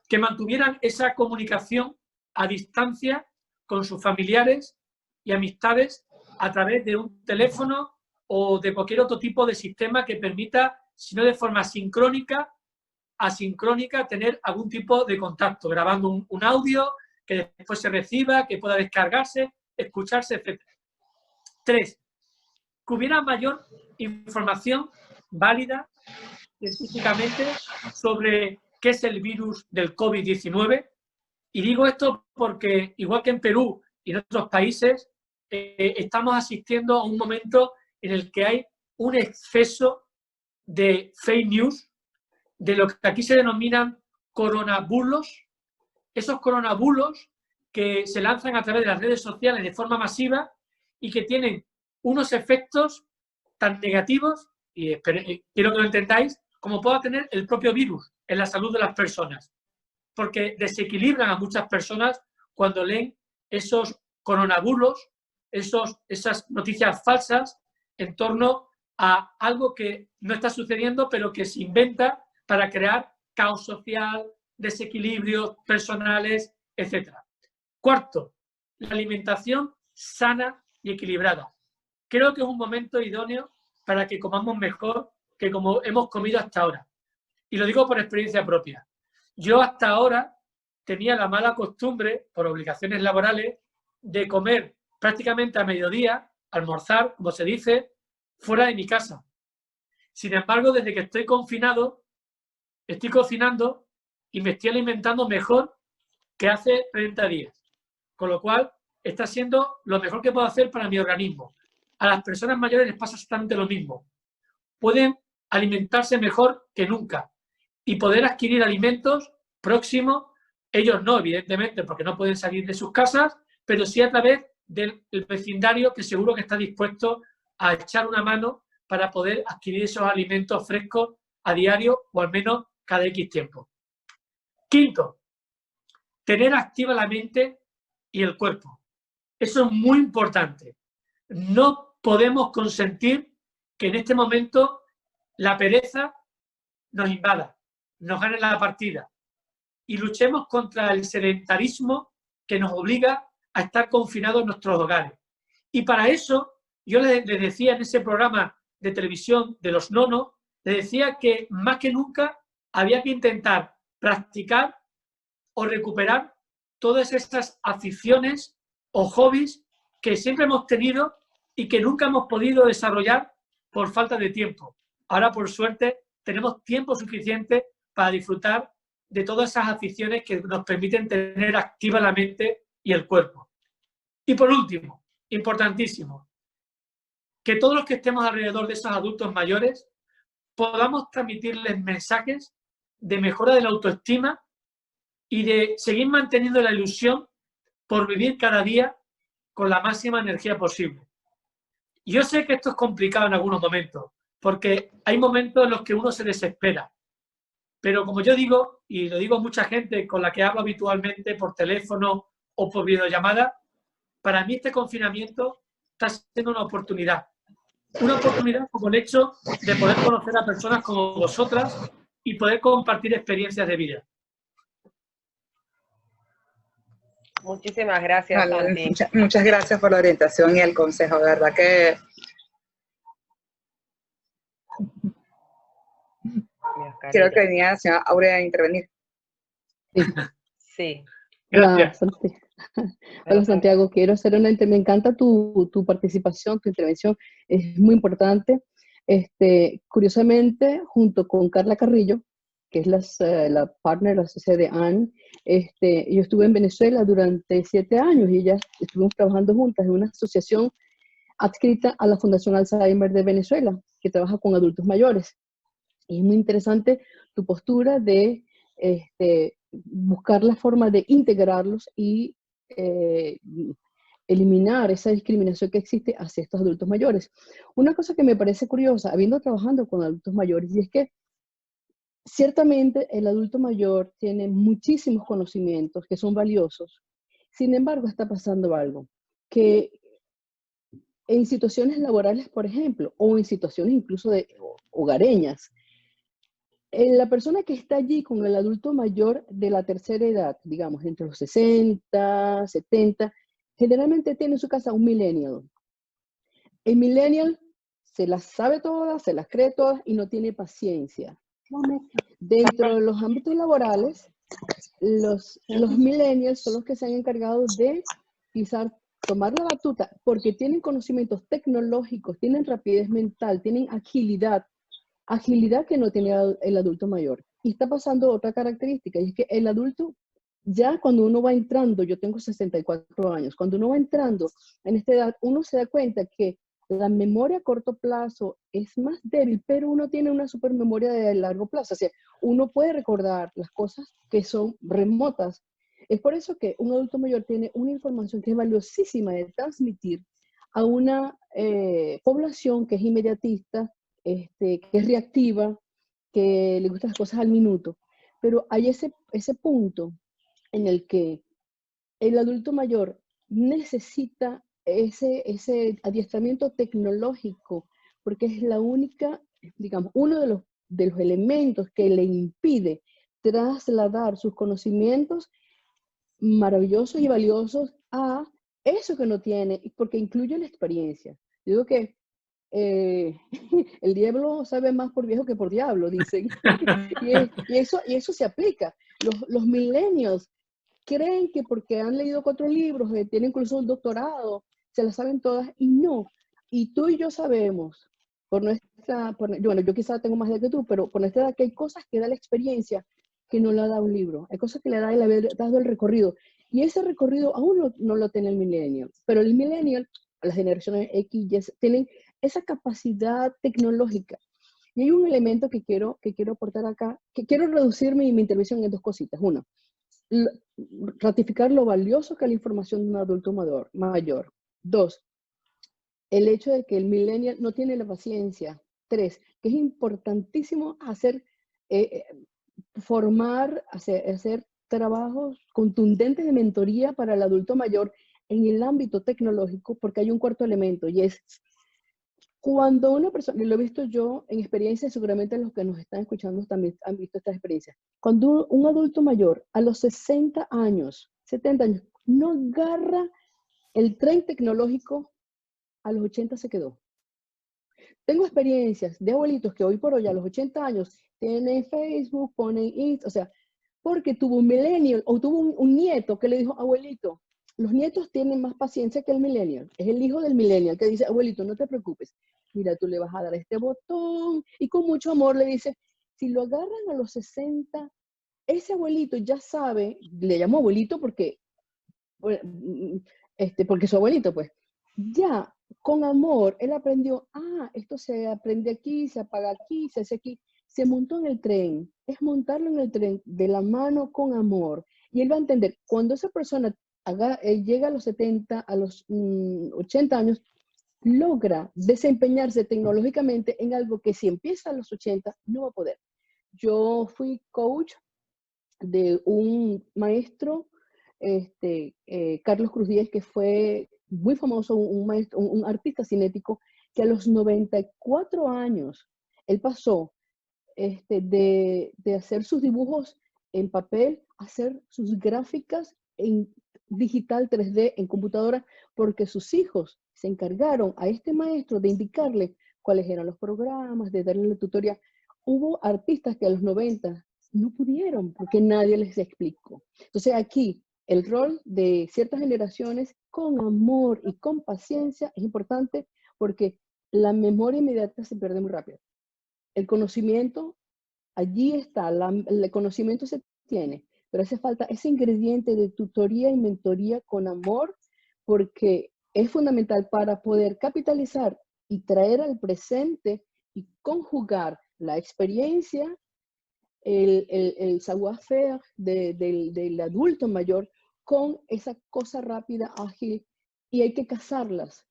que mantuvieran esa comunicación a distancia con sus familiares y amistades a través de un teléfono o de cualquier otro tipo de sistema que permita, si no de forma sincrónica, asincrónica, tener algún tipo de contacto, grabando un audio que después se reciba, que pueda descargarse, escucharse, etc. 3, que hubiera mayor información válida científicamente sobre qué es el virus del COVID-19. Y digo esto porque, igual que en Perú y en otros países, estamos asistiendo a un momento en el que hay un exceso de fake news, de lo que aquí se denominan coronabulos. Esos coronabulos que se lanzan a través de las redes sociales de forma masiva y que tienen unos efectos tan negativos, y quiero que lo entendáis, como pueda tener el propio virus en la salud de las personas, porque desequilibran a muchas personas cuando leen esos coronabulos, esas noticias falsas en torno a algo que no está sucediendo, pero que se inventa para crear caos social, desequilibrios personales, etc. 4, la alimentación sana y equilibrada. Creo que es un momento idóneo para que comamos mejor que como hemos comido hasta ahora. Y lo digo por experiencia propia. Yo hasta ahora tenía la mala costumbre, por obligaciones laborales, de comer prácticamente a mediodía, almorzar, como se dice, fuera de mi casa. Sin embargo, desde que estoy confinado, estoy cocinando y me estoy alimentando mejor que hace 30 días. Con lo cual, está siendo lo mejor que puedo hacer para mi organismo. A las personas mayores les pasa exactamente lo mismo. Pueden alimentarse mejor que nunca y poder adquirir alimentos próximos, ellos no, evidentemente, porque no pueden salir de sus casas, pero sí a través del vecindario que seguro que está dispuesto a echar una mano para poder adquirir esos alimentos frescos a diario o al menos cada X tiempo. 5, tener activa la mente y el cuerpo. Eso es muy importante. No podemos consentir que en este momento la pereza nos invada, nos gane la partida y luchemos contra el sedentarismo que nos obliga a estar confinados en nuestros hogares. Y para eso, yo les decía en ese programa de televisión de Los Nonos, Le decía que más que nunca había que intentar practicar o recuperar todas estas aficiones o hobbies que siempre hemos tenido y que nunca hemos podido desarrollar por falta de tiempo. Ahora, por suerte, tenemos tiempo suficiente para disfrutar de todas esas aficiones que nos permiten tener activa la mente y el cuerpo. Y por último, importantísimo, que todos los que estemos alrededor de esos adultos mayores podamos transmitirles mensajes de mejora de la autoestima y de seguir manteniendo la ilusión por vivir cada día con la máxima energía posible. Yo sé que esto es complicado en algunos momentos, porque hay momentos en los que uno se desespera. Pero como yo digo, y lo digo a mucha gente con la que hablo habitualmente por teléfono o por videollamada, para mí este confinamiento está siendo una oportunidad. Una oportunidad como el hecho de poder conocer a personas como vosotras y poder compartir experiencias de vida. Muchísimas gracias, Vale, Santi. muchas gracias por la orientación y el consejo, de verdad que... Creo que venía la señora Aurea a intervenir. Sí. Gracias. Hola, Santiago, quiero hacer me encanta tu participación, tu intervención, es muy importante. Curiosamente, junto con Carla Carrillo, que es la partner, la socia de Anne, yo estuve en Venezuela durante 7 años y ya estuvimos trabajando juntas en una asociación adscrita a la Fundación Alzheimer de Venezuela, que trabaja con adultos mayores. Y es muy interesante tu postura de buscar la forma de integrarlos y eliminar esa discriminación que existe hacia estos adultos mayores. Una cosa que me parece curiosa, habiendo trabajado con adultos mayores, y es que ciertamente el adulto mayor tiene muchísimos conocimientos que son valiosos. Sin embargo, está pasando algo, que en situaciones laborales, por ejemplo, o en situaciones incluso de hogareñas, la persona que está allí con el adulto mayor de la tercera edad, digamos, entre los 60, 70, generalmente tiene en su casa un millennial. El millennial se las sabe todas, se las cree todas y no tiene paciencia. Dentro de los ámbitos laborales, los millennials son los que se han encargado de quizás tomar la batuta porque tienen conocimientos tecnológicos, tienen rapidez mental, tienen agilidad que no tiene el adulto mayor. Y está pasando otra característica, y es que el adulto, ya cuando uno va entrando, yo tengo 64 años, cuando uno va entrando en esta edad, uno se da cuenta que la memoria a corto plazo es más débil, pero uno tiene una supermemoria de largo plazo. O sea, uno puede recordar las cosas que son remotas. Es por eso que un adulto mayor tiene una información que es valiosísima de transmitir a una población que es inmediatista, que es reactiva, que le gustan las cosas al minuto. Pero hay ese punto en el que el adulto mayor necesita ese adiestramiento tecnológico, porque es la única, digamos, uno de los elementos que le impide trasladar sus conocimientos maravillosos y valiosos a eso que no tiene, porque incluye la experiencia. Yo digo que el diablo sabe más por viejo que por diablo, dicen. y eso se aplica. Los millennials creen que porque han leído 4 libros, tienen incluso un doctorado, se las saben todas, y no. Y tú y yo sabemos, bueno, yo quizás tengo más edad que tú, pero por nuestra edad, que hay cosas que da la experiencia que no la da un libro. Hay cosas que le da el haber dado el recorrido. Y ese recorrido aún no lo tiene el millennial. Pero el millennial, las generaciones X, Y, tienen esa capacidad tecnológica. Y hay un elemento que quiero aportar acá, que quiero reducir mi intervención en 2 cositas. Una, ratificar lo valioso que es la información de un adulto mayor. 2, el hecho de que el millennial no tiene la paciencia. 3, que es importantísimo hacer trabajos contundentes de mentoría para el adulto mayor en el ámbito tecnológico, porque hay un cuarto elemento, y es cuando una persona, y lo he visto yo en experiencia, seguramente los que nos están escuchando también han visto esta experiencia, cuando un adulto mayor a los 60 años, 70 años, no agarra el tren tecnológico, a los 80 se quedó. tengo experiencias de abuelitos que hoy por hoy a los 80 años tienen Facebook, ponen Instagram, o sea, porque tuvo un millennial o tuvo un nieto que le dijo, abuelito, los nietos tienen más paciencia que el millennial. Es el hijo del millennial que dice, abuelito, no te preocupes. Mira, tú le vas a dar este botón. Y con mucho amor le dice, si lo agarran a los 60, ese abuelito ya sabe, le llamo abuelito porque su abuelito, pues, ya con amor, él aprendió, esto se aprende aquí, se apaga aquí, se hace aquí. Se montó en el tren. Es montarlo en el tren de la mano con amor. Y él va a entender, cuando esa persona llega a los 70, a los 80 años, logra desempeñarse tecnológicamente en algo que si empieza a los 80, no va a poder. Yo fui coach de un maestro, Carlos Cruz Díez, que fue muy famoso, un maestro, un artista cinético, que a los 94 años, él pasó de hacer sus dibujos en papel, a hacer sus gráficas en digital 3D, en computadora, porque sus hijos se encargaron a este maestro de indicarle cuáles eran los programas, de darle la tutoría. Hubo artistas que a los 90 no pudieron porque nadie les explicó. Entonces aquí el rol de ciertas generaciones con amor y con paciencia es importante porque la memoria inmediata se pierde muy rápido. El conocimiento, allí está, el conocimiento se tiene, pero hace falta ese ingrediente de tutoría y mentoría con amor, porque es fundamental para poder capitalizar y traer al presente y conjugar la experiencia, el savoir-faire del adulto mayor con esa cosa rápida, ágil, y hay que casarlas,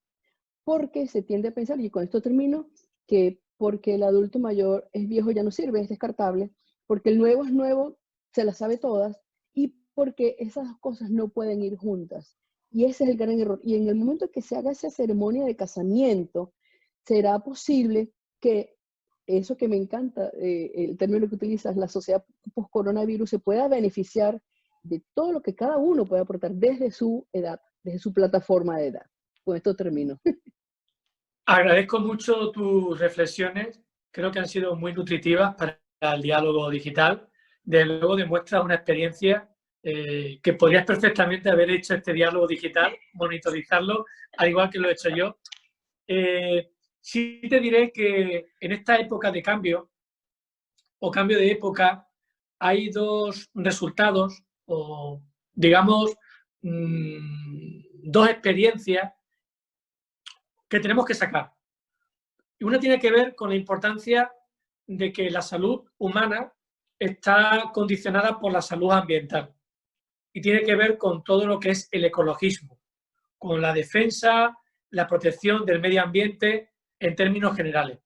porque se tiende a pensar, y con esto termino, que porque el adulto mayor es viejo ya no sirve, es descartable, porque el nuevo es nuevo, se las sabe todas, y porque esas cosas no pueden ir juntas. Y ese es el gran error. Y en el momento que se haga esa ceremonia de casamiento, será posible que eso que me encanta, el término que utilizas, la sociedad post-coronavirus, se pueda beneficiar de todo lo que cada uno puede aportar desde su edad, desde su plataforma de edad. Con esto termino. Agradezco mucho tus reflexiones, creo que han sido muy nutritivas para el diálogo digital. De luego demuestras una experiencia que podrías perfectamente haber hecho este diálogo digital, monitorizarlo, al igual que lo he hecho yo. Sí te diré que en esta época de cambio o cambio de época hay dos resultados o, digamos, dos experiencias que tenemos que sacar. Y una tiene que ver con la importancia de que la salud humana está condicionada por la salud ambiental y tiene que ver con todo lo que es el ecologismo, con la defensa, la protección del medio ambiente en términos generales.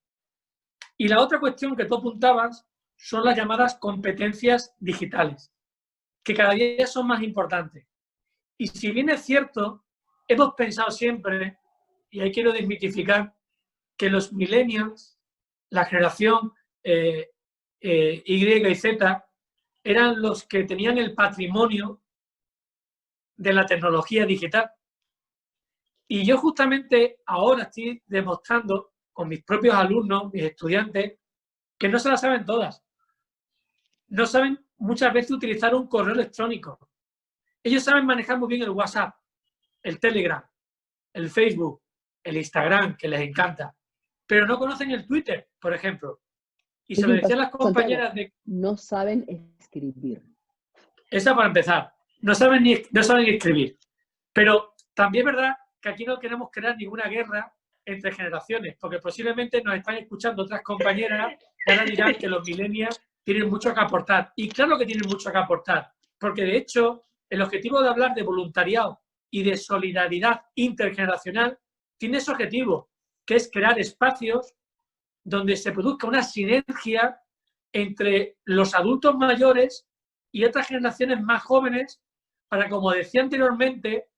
Y la otra cuestión que tú apuntabas son las llamadas competencias digitales, que cada día son más importantes. Y si bien es cierto, hemos pensado siempre, y ahí quiero desmitificar, que los millennials, la generación Y y Z, eran los que tenían el patrimonio de la tecnología digital. Y yo justamente ahora estoy demostrando con mis propios alumnos, mis estudiantes, que no se la saben todas. No saben muchas veces utilizar un correo electrónico. Ellos saben manejar muy bien el WhatsApp, el Telegram, el Facebook, el Instagram, que les encanta, pero no conocen el Twitter, por ejemplo. Y se lo decían las compañeras de... No saben escribir. Esa para empezar. No saben escribir. Pero también es verdad que aquí no queremos crear ninguna guerra entre generaciones, porque posiblemente nos están escuchando otras compañeras que ahora dirán que los millennials tienen mucho que aportar. Y claro que tienen mucho que aportar, porque de hecho el objetivo de hablar de voluntariado y de solidaridad intergeneracional tiene ese objetivo, que es crear espacios donde se produzca una sinergia entre los adultos mayores y otras generaciones más jóvenes para, como decía anteriormente,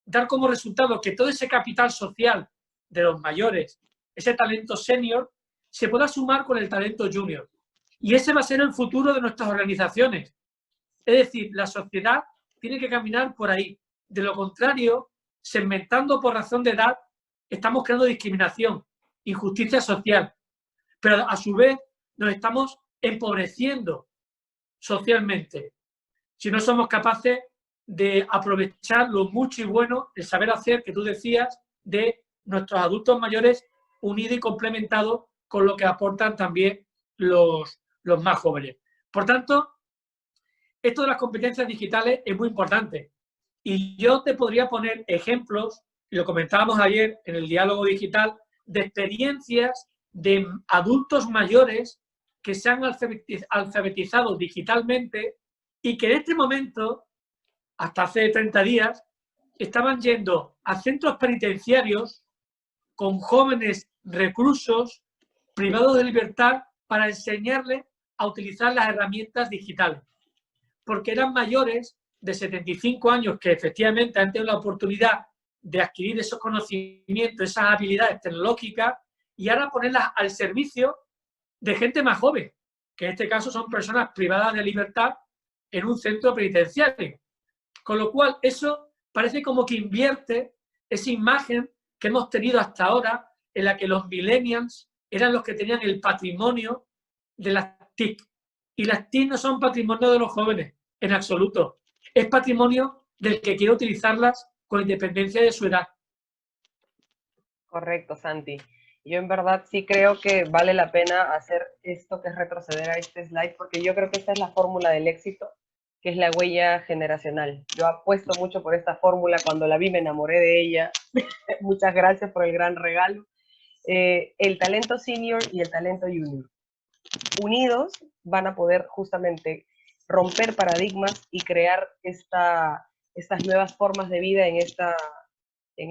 dar como resultado que todo ese capital social de los mayores, ese talento senior, se pueda sumar con el talento junior. Y ese va a ser el futuro de nuestras organizaciones. Es decir, la sociedad tiene que caminar por ahí. De lo contrario, segmentando por razón de edad, estamos creando discriminación. injusticia social, pero a su vez nos estamos empobreciendo socialmente si no somos capaces de aprovechar lo mucho y bueno, el saber hacer que tú decías de nuestros adultos mayores unidos y complementados con lo que aportan también los más jóvenes. Por tanto, esto de las competencias digitales es muy importante. Y yo te podría poner ejemplos, y lo comentábamos ayer en el diálogo digital, de experiencias de adultos mayores que se han alfabetizado digitalmente y que en este momento, hasta hace 30 días, estaban yendo a centros penitenciarios con jóvenes reclusos privados de libertad para enseñarles a utilizar las herramientas digitales. Porque eran mayores de 75 años que efectivamente han tenido la oportunidad de adquirir esos conocimientos, esas habilidades tecnológicas y ahora ponerlas al servicio de gente más joven, que en este caso son personas privadas de libertad en un centro penitenciario. Con lo cual, eso parece como que invierte esa imagen que hemos tenido hasta ahora en la que los millennials eran los que tenían el patrimonio de las TIC. Y las TIC no son patrimonio de los jóvenes, en absoluto. Es patrimonio del que quiere utilizarlas con independencia de su edad. Correcto, Santi. Yo en verdad sí creo que vale la pena hacer esto, que es retroceder a este slide, porque yo creo que esta es la fórmula del éxito, que es la huella generacional. Yo apuesto mucho por esta fórmula, cuando la vi me enamoré de ella. Muchas gracias por el gran regalo. El talento senior y el talento junior. Unidos van a poder justamente romper paradigmas y crear estas nuevas formas de vida en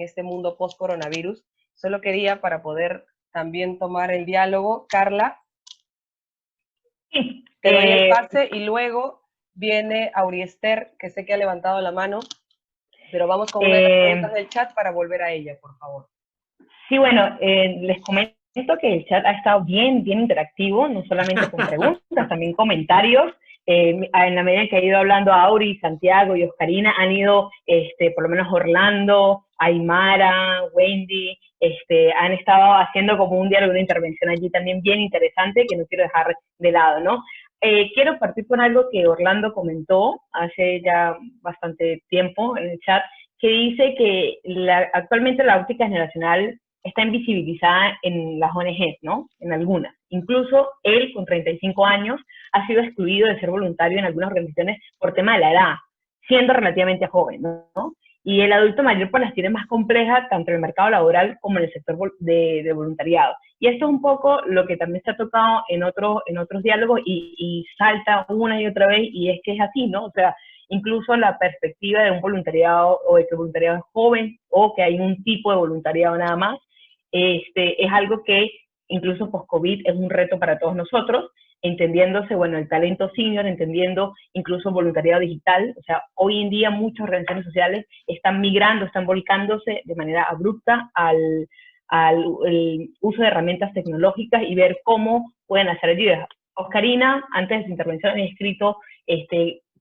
este mundo post-coronavirus. Solo quería, para poder también tomar el diálogo, Carla, te doy el pase y luego viene Auriester, que sé que ha levantado la mano, pero vamos con una de las preguntas del chat para volver a ella, por favor. Sí, bueno, les comento que el chat ha estado bien interactivo, no solamente con preguntas, también comentarios. En la medida en que ha ido hablando Auri, Santiago y Oscarina, han ido, por lo menos Orlando, Aymara, Wendy, han estado haciendo como un diálogo, una intervención allí también bien interesante que no quiero dejar de lado, ¿no? Quiero partir con algo que Orlando comentó hace ya bastante tiempo en el chat, que dice que actualmente la óptica generacional está invisibilizada en las ONGs, ¿no? En algunas. Incluso él, con 35 años, ha sido excluido de ser voluntario en algunas organizaciones por tema de la edad, siendo relativamente joven, ¿no? Y el adulto mayor pues las tiene más complejas, tanto en el mercado laboral como en el sector de voluntariado. Y esto es un poco lo que también se ha tocado en otros diálogos y salta una y otra vez, y es que es así, ¿no? O sea, incluso la perspectiva de un voluntariado, o de que el voluntariado es joven, o que hay un tipo de voluntariado nada más, es algo que incluso post-COVID es un reto para todos nosotros, entendiéndose, bueno, el talento senior, entendiendo incluso voluntariado digital. O sea, hoy en día muchas organizaciones sociales están migrando, están volcándose de manera abrupta al el uso de herramientas tecnológicas y ver cómo pueden hacer ayudas. Oscarina, antes de su intervención, ha escrito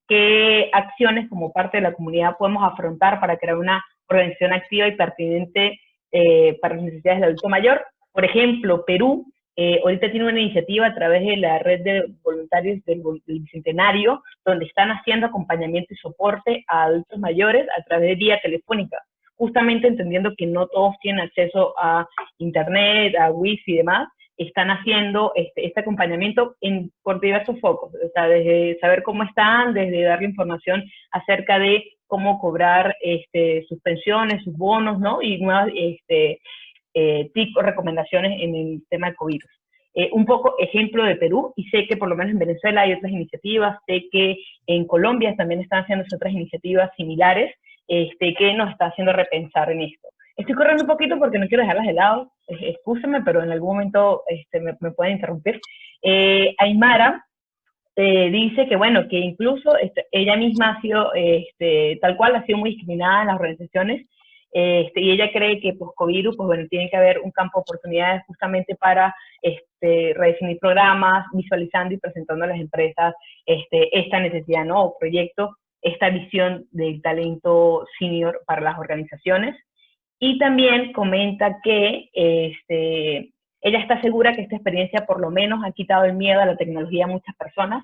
qué acciones como parte de la comunidad podemos afrontar para crear una organización activa y pertinente para las necesidades del adulto mayor. Por ejemplo, Perú ahorita tiene una iniciativa a través de la red de voluntarios del Bicentenario, donde están haciendo acompañamiento y soporte a adultos mayores a través de vía telefónica, justamente entendiendo que no todos tienen acceso a internet, a wifi y demás. Están haciendo este acompañamiento por diversos focos, o sea, desde saber cómo están, desde darle información acerca de cómo cobrar sus pensiones, sus bonos, ¿no? Y nuevas tips o recomendaciones en el tema de COVID. Un poco ejemplo de Perú, y sé que por lo menos en Venezuela hay otras iniciativas, sé que en Colombia también están haciendo otras iniciativas similares, que nos está haciendo repensar en esto. Estoy corriendo un poquito porque no quiero dejarlas de lado, excúsenme, pero en algún momento me pueden interrumpir. Aymara dice que, bueno, que incluso ella misma ha sido, tal cual, ha sido muy discriminada en las organizaciones, y ella cree que post-COVID, pues bueno, tiene que haber un campo de oportunidades justamente para redefinir programas, visualizando y presentando a las empresas esta necesidad, ¿no? O proyecto, esta visión del talento senior para las organizaciones. Y también comenta que ella está segura que esta experiencia por lo menos ha quitado el miedo a la tecnología a muchas personas,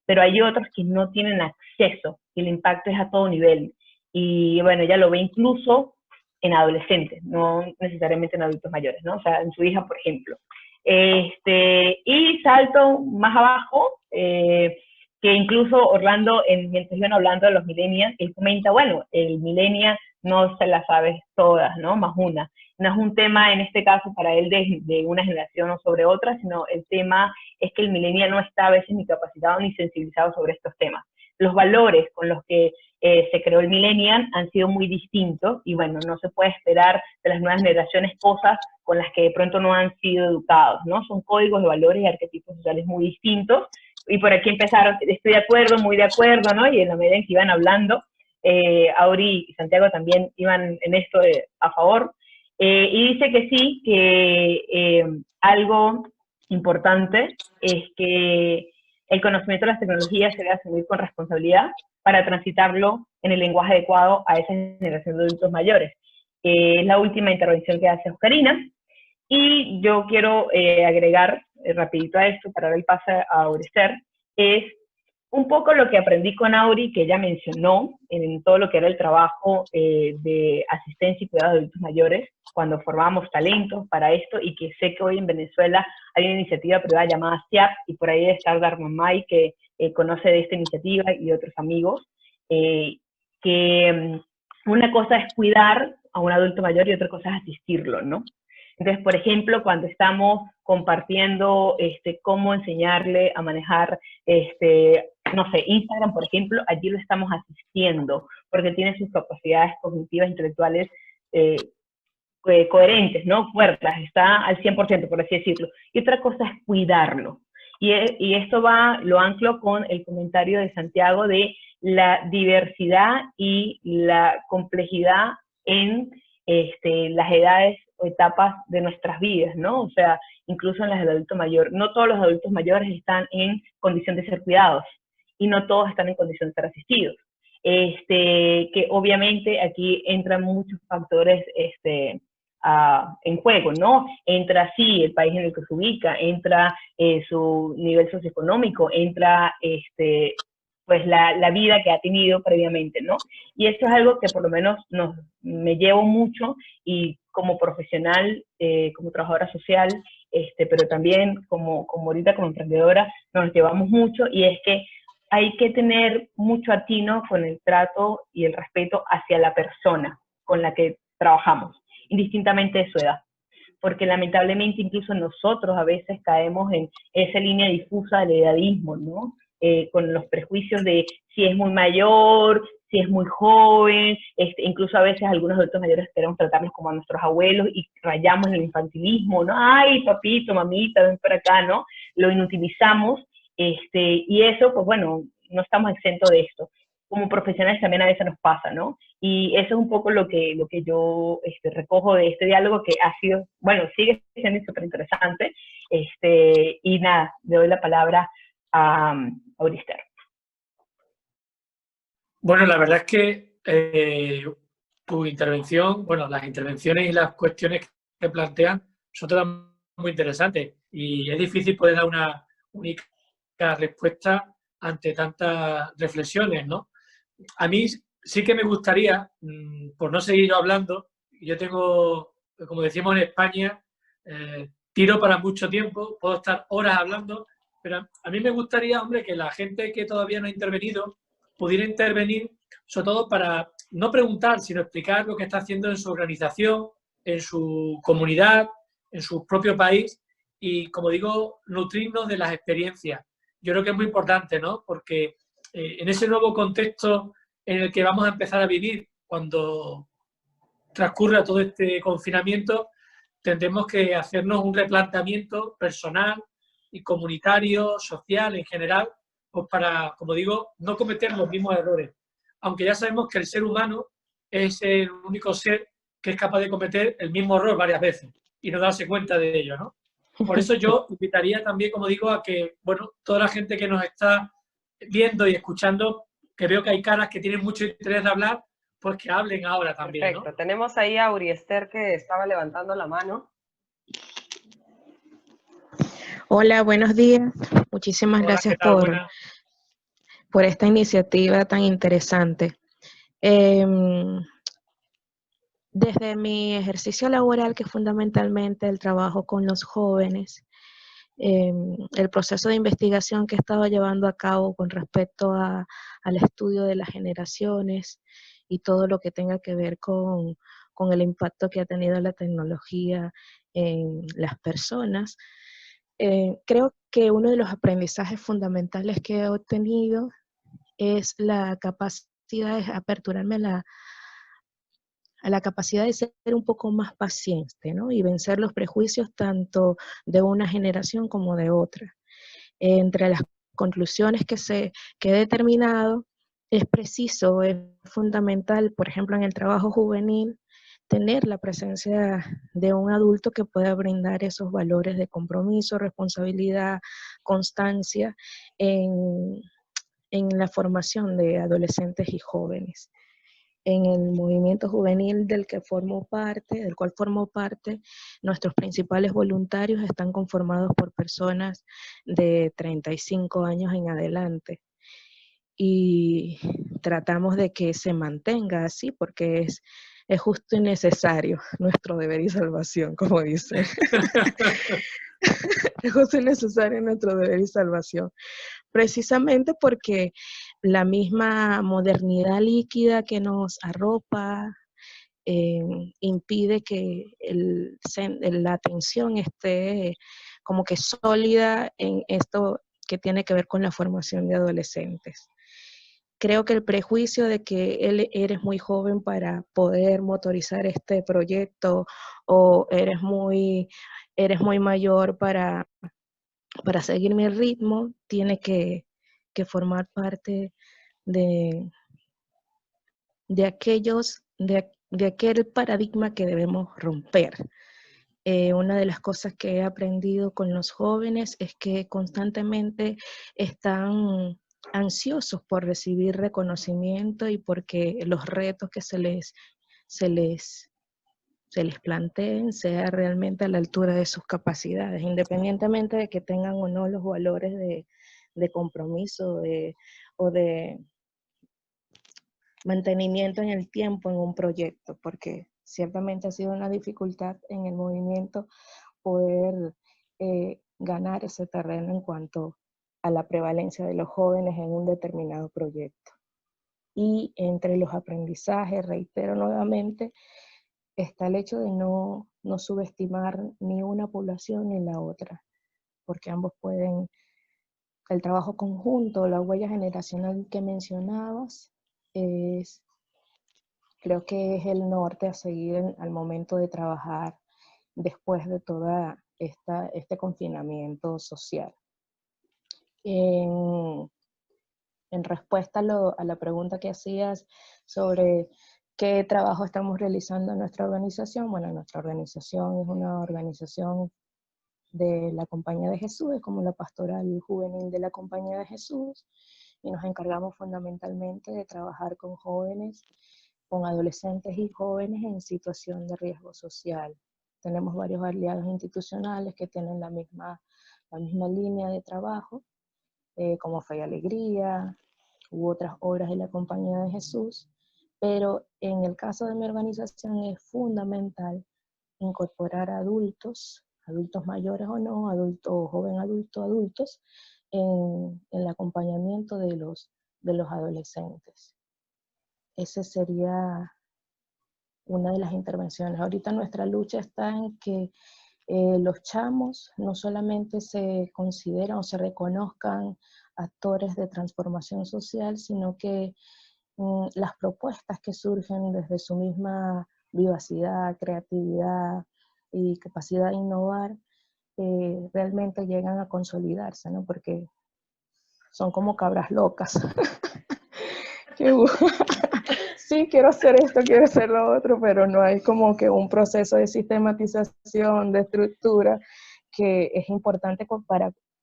pero hay otros que no tienen acceso y el impacto es a todo nivel. Y bueno, ella lo ve incluso en adolescentes, no necesariamente en adultos mayores, ¿no? O sea, en su hija, por ejemplo. Y salto más abajo, que incluso Orlando, mientras iban hablando de los millennials, él comenta, bueno, el millennial no se la sabe todas, ¿no? Más una. No es un tema, en este caso, para él de una generación o sobre otra, sino el tema es que el millennial no está a veces ni capacitado ni sensibilizado sobre estos temas. Los valores con los que se creó el millennial han sido muy distintos y bueno, no se puede esperar de las nuevas generaciones cosas con las que de pronto no han sido educados, ¿no? Son códigos de valores y arquetipos sociales muy distintos. Y por aquí empezaron, estoy de acuerdo, muy de acuerdo, ¿no? Y en la medida en que iban hablando, Auri y Santiago también iban en esto a favor. Y dice que sí, que algo importante es que el conocimiento de las tecnologías se debe asumir con responsabilidad para transitarlo en el lenguaje adecuado a esa generación de adultos mayores. Es la última intervención que hace Oscarina. Y yo quiero agregar rapidito a esto, para dar el pase a Aurister, es un poco lo que aprendí con Auri, que ella mencionó en todo lo que era el trabajo de asistencia y cuidado de adultos mayores, cuando formábamos talentos para esto, y que sé que hoy en Venezuela hay una iniciativa privada llamada SIAP, y por ahí está Darman May, que conoce de esta iniciativa, y otros amigos, que una cosa es cuidar a un adulto mayor y otra cosa es asistirlo, ¿no? Entonces, por ejemplo, cuando estamos compartiendo cómo enseñarle a manejar, no sé, Instagram, por ejemplo, allí lo estamos asistiendo, porque tiene sus capacidades cognitivas, intelectuales coherentes, ¿no? Fuertes, está al 100%, por así decirlo. Y otra cosa es cuidarlo. Y esto lo anclo con el comentario de Santiago de la diversidad y la complejidad en las edades o etapas de nuestras vidas, ¿no? O sea, incluso en las del adulto mayor. No todos los adultos mayores están en condición de ser cuidados y no todos están en condición de ser asistidos. Que obviamente aquí entran muchos factores en juego, ¿no? Entra, sí, el país en el que se ubica, entra su nivel socioeconómico, entra pues la vida que ha tenido previamente, ¿no? Y eso es algo que por lo menos me llevo mucho, y como profesional, como trabajadora social, pero también como ahorita como emprendedora, nos llevamos mucho, y es que hay que tener mucho atino con el trato y el respeto hacia la persona con la que trabajamos, indistintamente de su edad. Porque lamentablemente incluso nosotros a veces caemos en esa línea difusa del edadismo, ¿no? Con los prejuicios de si es muy mayor, si es muy joven, incluso a veces algunos adultos mayores queremos tratarnos como a nuestros abuelos y rayamos en el infantilismo, ¿no? Ay, papito, mamita, ven para acá, ¿no? Lo inutilizamos, y eso, pues bueno, no estamos exentos de esto. Como profesionales también a veces nos pasa, ¿no? Y eso es un poco lo que yo recojo de este diálogo, que ha sido, bueno, sigue siendo súper interesante. Y nada, le doy la palabra a Aurister. Bueno, la verdad es que tu intervención, bueno, las intervenciones y las cuestiones que plantean son todas muy interesantes, y es difícil poder dar una única respuesta ante tantas reflexiones, ¿no? A mí sí que me gustaría, por no seguir yo hablando, yo tengo, como decimos en España, tiro para mucho tiempo, puedo estar horas hablando, pero a mí me gustaría, hombre, que la gente que todavía no ha intervenido pudiera intervenir, sobre todo para no preguntar, sino explicar lo que está haciendo en su organización, en su comunidad, en su propio país, y, como digo, nutrirnos de las experiencias. Yo creo que es muy importante, ¿no? Porque en ese nuevo contexto en el que vamos a empezar a vivir cuando transcurra todo este confinamiento, tendremos que hacernos un replanteamiento personal y comunitario, social en general, pues para, como digo, no cometer los mismos errores. Aunque ya sabemos que el ser humano es el único ser que es capaz de cometer el mismo error varias veces y no darse cuenta de ello, ¿no? Por eso yo invitaría también, como digo, a que, bueno, toda la gente que nos está viendo y escuchando, que veo que hay caras que tienen mucho interés de hablar, pues que hablen ahora también. Perfecto. ¿No? Tenemos ahí a Aurister, que estaba levantando la mano. Hola, buenos días. Muchísimas Hola, ¿qué gracias tal? Buena. por esta iniciativa tan interesante. Em, Desde mi ejercicio laboral, que es fundamentalmente el trabajo con los jóvenes, el proceso de investigación que he estado llevando a cabo con respecto al estudio de las generaciones y todo lo que tenga que ver con el impacto que ha tenido la tecnología en las personas, creo que uno de los aprendizajes fundamentales que he obtenido es la capacidad de aperturarme a la capacidad de ser un poco más paciente, ¿no? Y vencer los prejuicios tanto de una generación como de otra. Entre las conclusiones que he determinado, es preciso, es fundamental, por ejemplo, en el trabajo juvenil, tener la presencia de un adulto que pueda brindar esos valores de compromiso, responsabilidad, constancia en la formación de adolescentes y jóvenes. En el movimiento juvenil del cual formo parte, nuestros principales voluntarios están conformados por personas de 35 años en adelante. Y tratamos de que se mantenga así porque es justo y necesario nuestro deber y salvación, como dice. Es justo y necesario nuestro deber y salvación. Precisamente porque la misma modernidad líquida que nos arropa impide que la atención esté como que sólida en esto que tiene que ver con la formación de adolescentes. Creo que el prejuicio de que eres muy joven para poder motorizar este proyecto o eres muy mayor para seguir mi ritmo, tiene que formar parte de, de aquel paradigma que debemos romper. Una de las cosas que he aprendido con los jóvenes es que constantemente están ansiosos por recibir reconocimiento y porque los retos que se les planteen sea realmente a la altura de sus capacidades, independientemente de que tengan o no los valores de compromiso o de mantenimiento en el tiempo en un proyecto, porque ciertamente ha sido una dificultad en el movimiento poder ganar ese terreno en cuanto a la prevalencia de los jóvenes en un determinado proyecto. Y entre los aprendizajes, reitero nuevamente, está el hecho de no subestimar ni una población ni la otra, porque ambos pueden, el trabajo conjunto, la huella generacional que mencionabas, creo que es el norte a seguir al momento de trabajar después de toda este confinamiento social. En respuesta a la pregunta que hacías sobre qué trabajo estamos realizando en nuestra organización, bueno, nuestra organización es una organización de la Compañía de Jesús, es como la pastoral juvenil de la Compañía de Jesús, y nos encargamos fundamentalmente de trabajar con jóvenes, con adolescentes y jóvenes en situación de riesgo social. Tenemos varios aliados institucionales que tienen la misma línea de trabajo, como Fe y Alegría, u otras obras de la Compañía de Jesús, pero en el caso de mi organización es fundamental incorporar adultos mayores o no, joven adulto, adultos, en el acompañamiento de los adolescentes. Ese sería una de las intervenciones. Ahorita nuestra lucha está en que los chamos no solamente se consideran o se reconozcan actores de transformación social, sino que las propuestas que surgen desde su misma vivacidad, creatividad y capacidad de innovar, realmente llegan a consolidarse, ¿no? Porque son como cabras locas. Sí, quiero hacer esto, quiero hacer lo otro, pero no hay como que un proceso de sistematización, de estructura, que es importante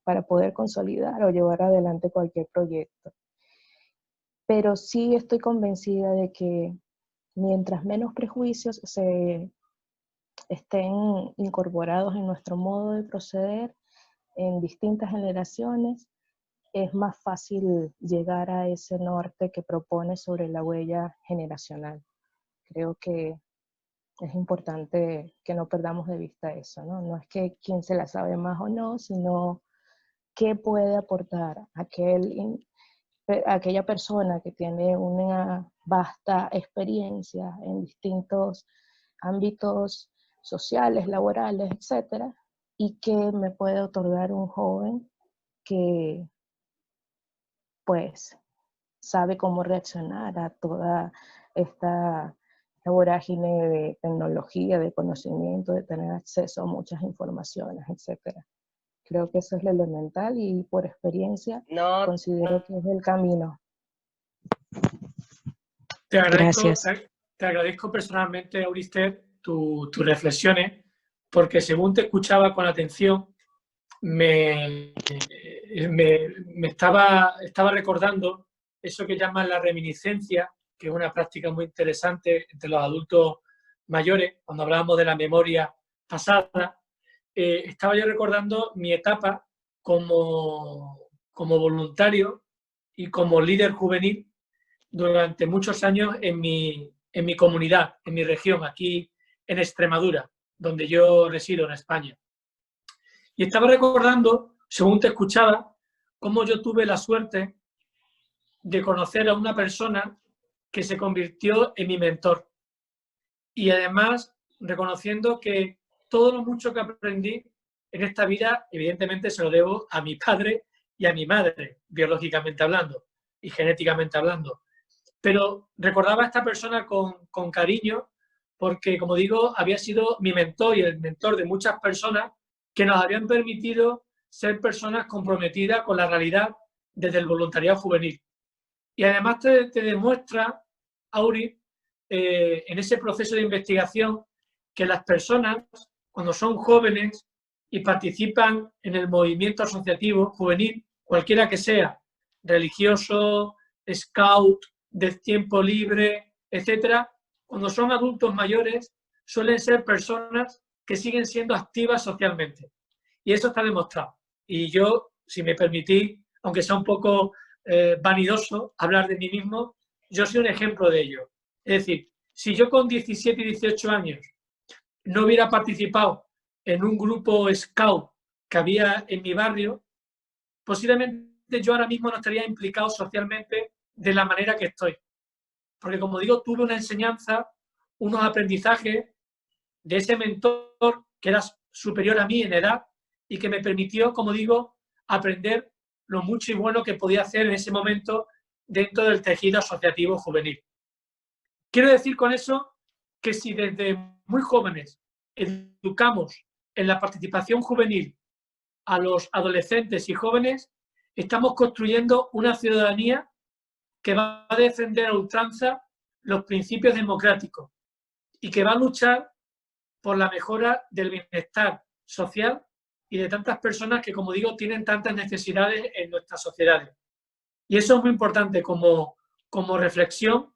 para poder consolidar o llevar adelante cualquier proyecto. Pero sí estoy convencida de que mientras menos prejuicios se estén incorporados en nuestro modo de proceder, en distintas generaciones, es más fácil llegar a ese norte que propone sobre la huella generacional. Creo que es importante que no perdamos de vista eso, ¿no? No es que quién se la sabe más o no, sino qué puede aportar aquella persona que tiene una vasta experiencia en distintos ámbitos sociales, laborales, etcétera, y que me puede otorgar un joven que pues sabe cómo reaccionar a toda esta vorágine de tecnología, de conocimiento, de tener acceso a muchas informaciones, etcétera. Creo que eso es lo elemental y por experiencia considero que es el camino. Gracias. Gracias. Te agradezco personalmente, Aurister, tus reflexiones, porque según te escuchaba con atención, me estaba recordando eso que llaman la reminiscencia, que es una práctica muy interesante entre los adultos mayores, cuando hablábamos de la memoria pasada. Estaba yo recordando mi etapa como voluntario y como líder juvenil durante muchos años en mi comunidad, en mi región, aquí en Extremadura, donde yo resido, en España. Y estaba recordando, según te escuchaba, cómo yo tuve la suerte de conocer a una persona que se convirtió en mi mentor. Y además, reconociendo que todo lo mucho que aprendí en esta vida, evidentemente se lo debo a mi padre y a mi madre, biológicamente hablando y genéticamente hablando. Pero recordaba a esta persona con cariño porque, como digo, había sido mi mentor y el mentor de muchas personas que nos habían permitido ser personas comprometidas con la realidad desde el voluntariado juvenil. Y además te demuestra, Auri, en ese proceso de investigación, que las personas, cuando son jóvenes y participan en el movimiento asociativo juvenil, cualquiera que sea, religioso, scout, de tiempo libre, etcétera, cuando son adultos mayores, suelen ser personas que siguen siendo activas socialmente. Y eso está demostrado. Y yo, si me permitís, aunque sea un poco vanidoso hablar de mí mismo, yo soy un ejemplo de ello. Es decir, si yo con 17 y 18 años no hubiera participado en un grupo scout que había en mi barrio, posiblemente yo ahora mismo no estaría implicado socialmente de la manera que estoy. Porque, como digo, tuve una enseñanza, unos aprendizajes de ese mentor que era superior a mí en edad y que me permitió, como digo, aprender lo mucho y bueno que podía hacer en ese momento dentro del tejido asociativo juvenil. Quiero decir con eso que si desde muy jóvenes educamos en la participación juvenil a los adolescentes y jóvenes, estamos construyendo una ciudadanía que va a defender a ultranza los principios democráticos y que va a luchar por la mejora del bienestar social y de tantas personas que, como digo, tienen tantas necesidades en nuestras sociedades. Y eso es muy importante como reflexión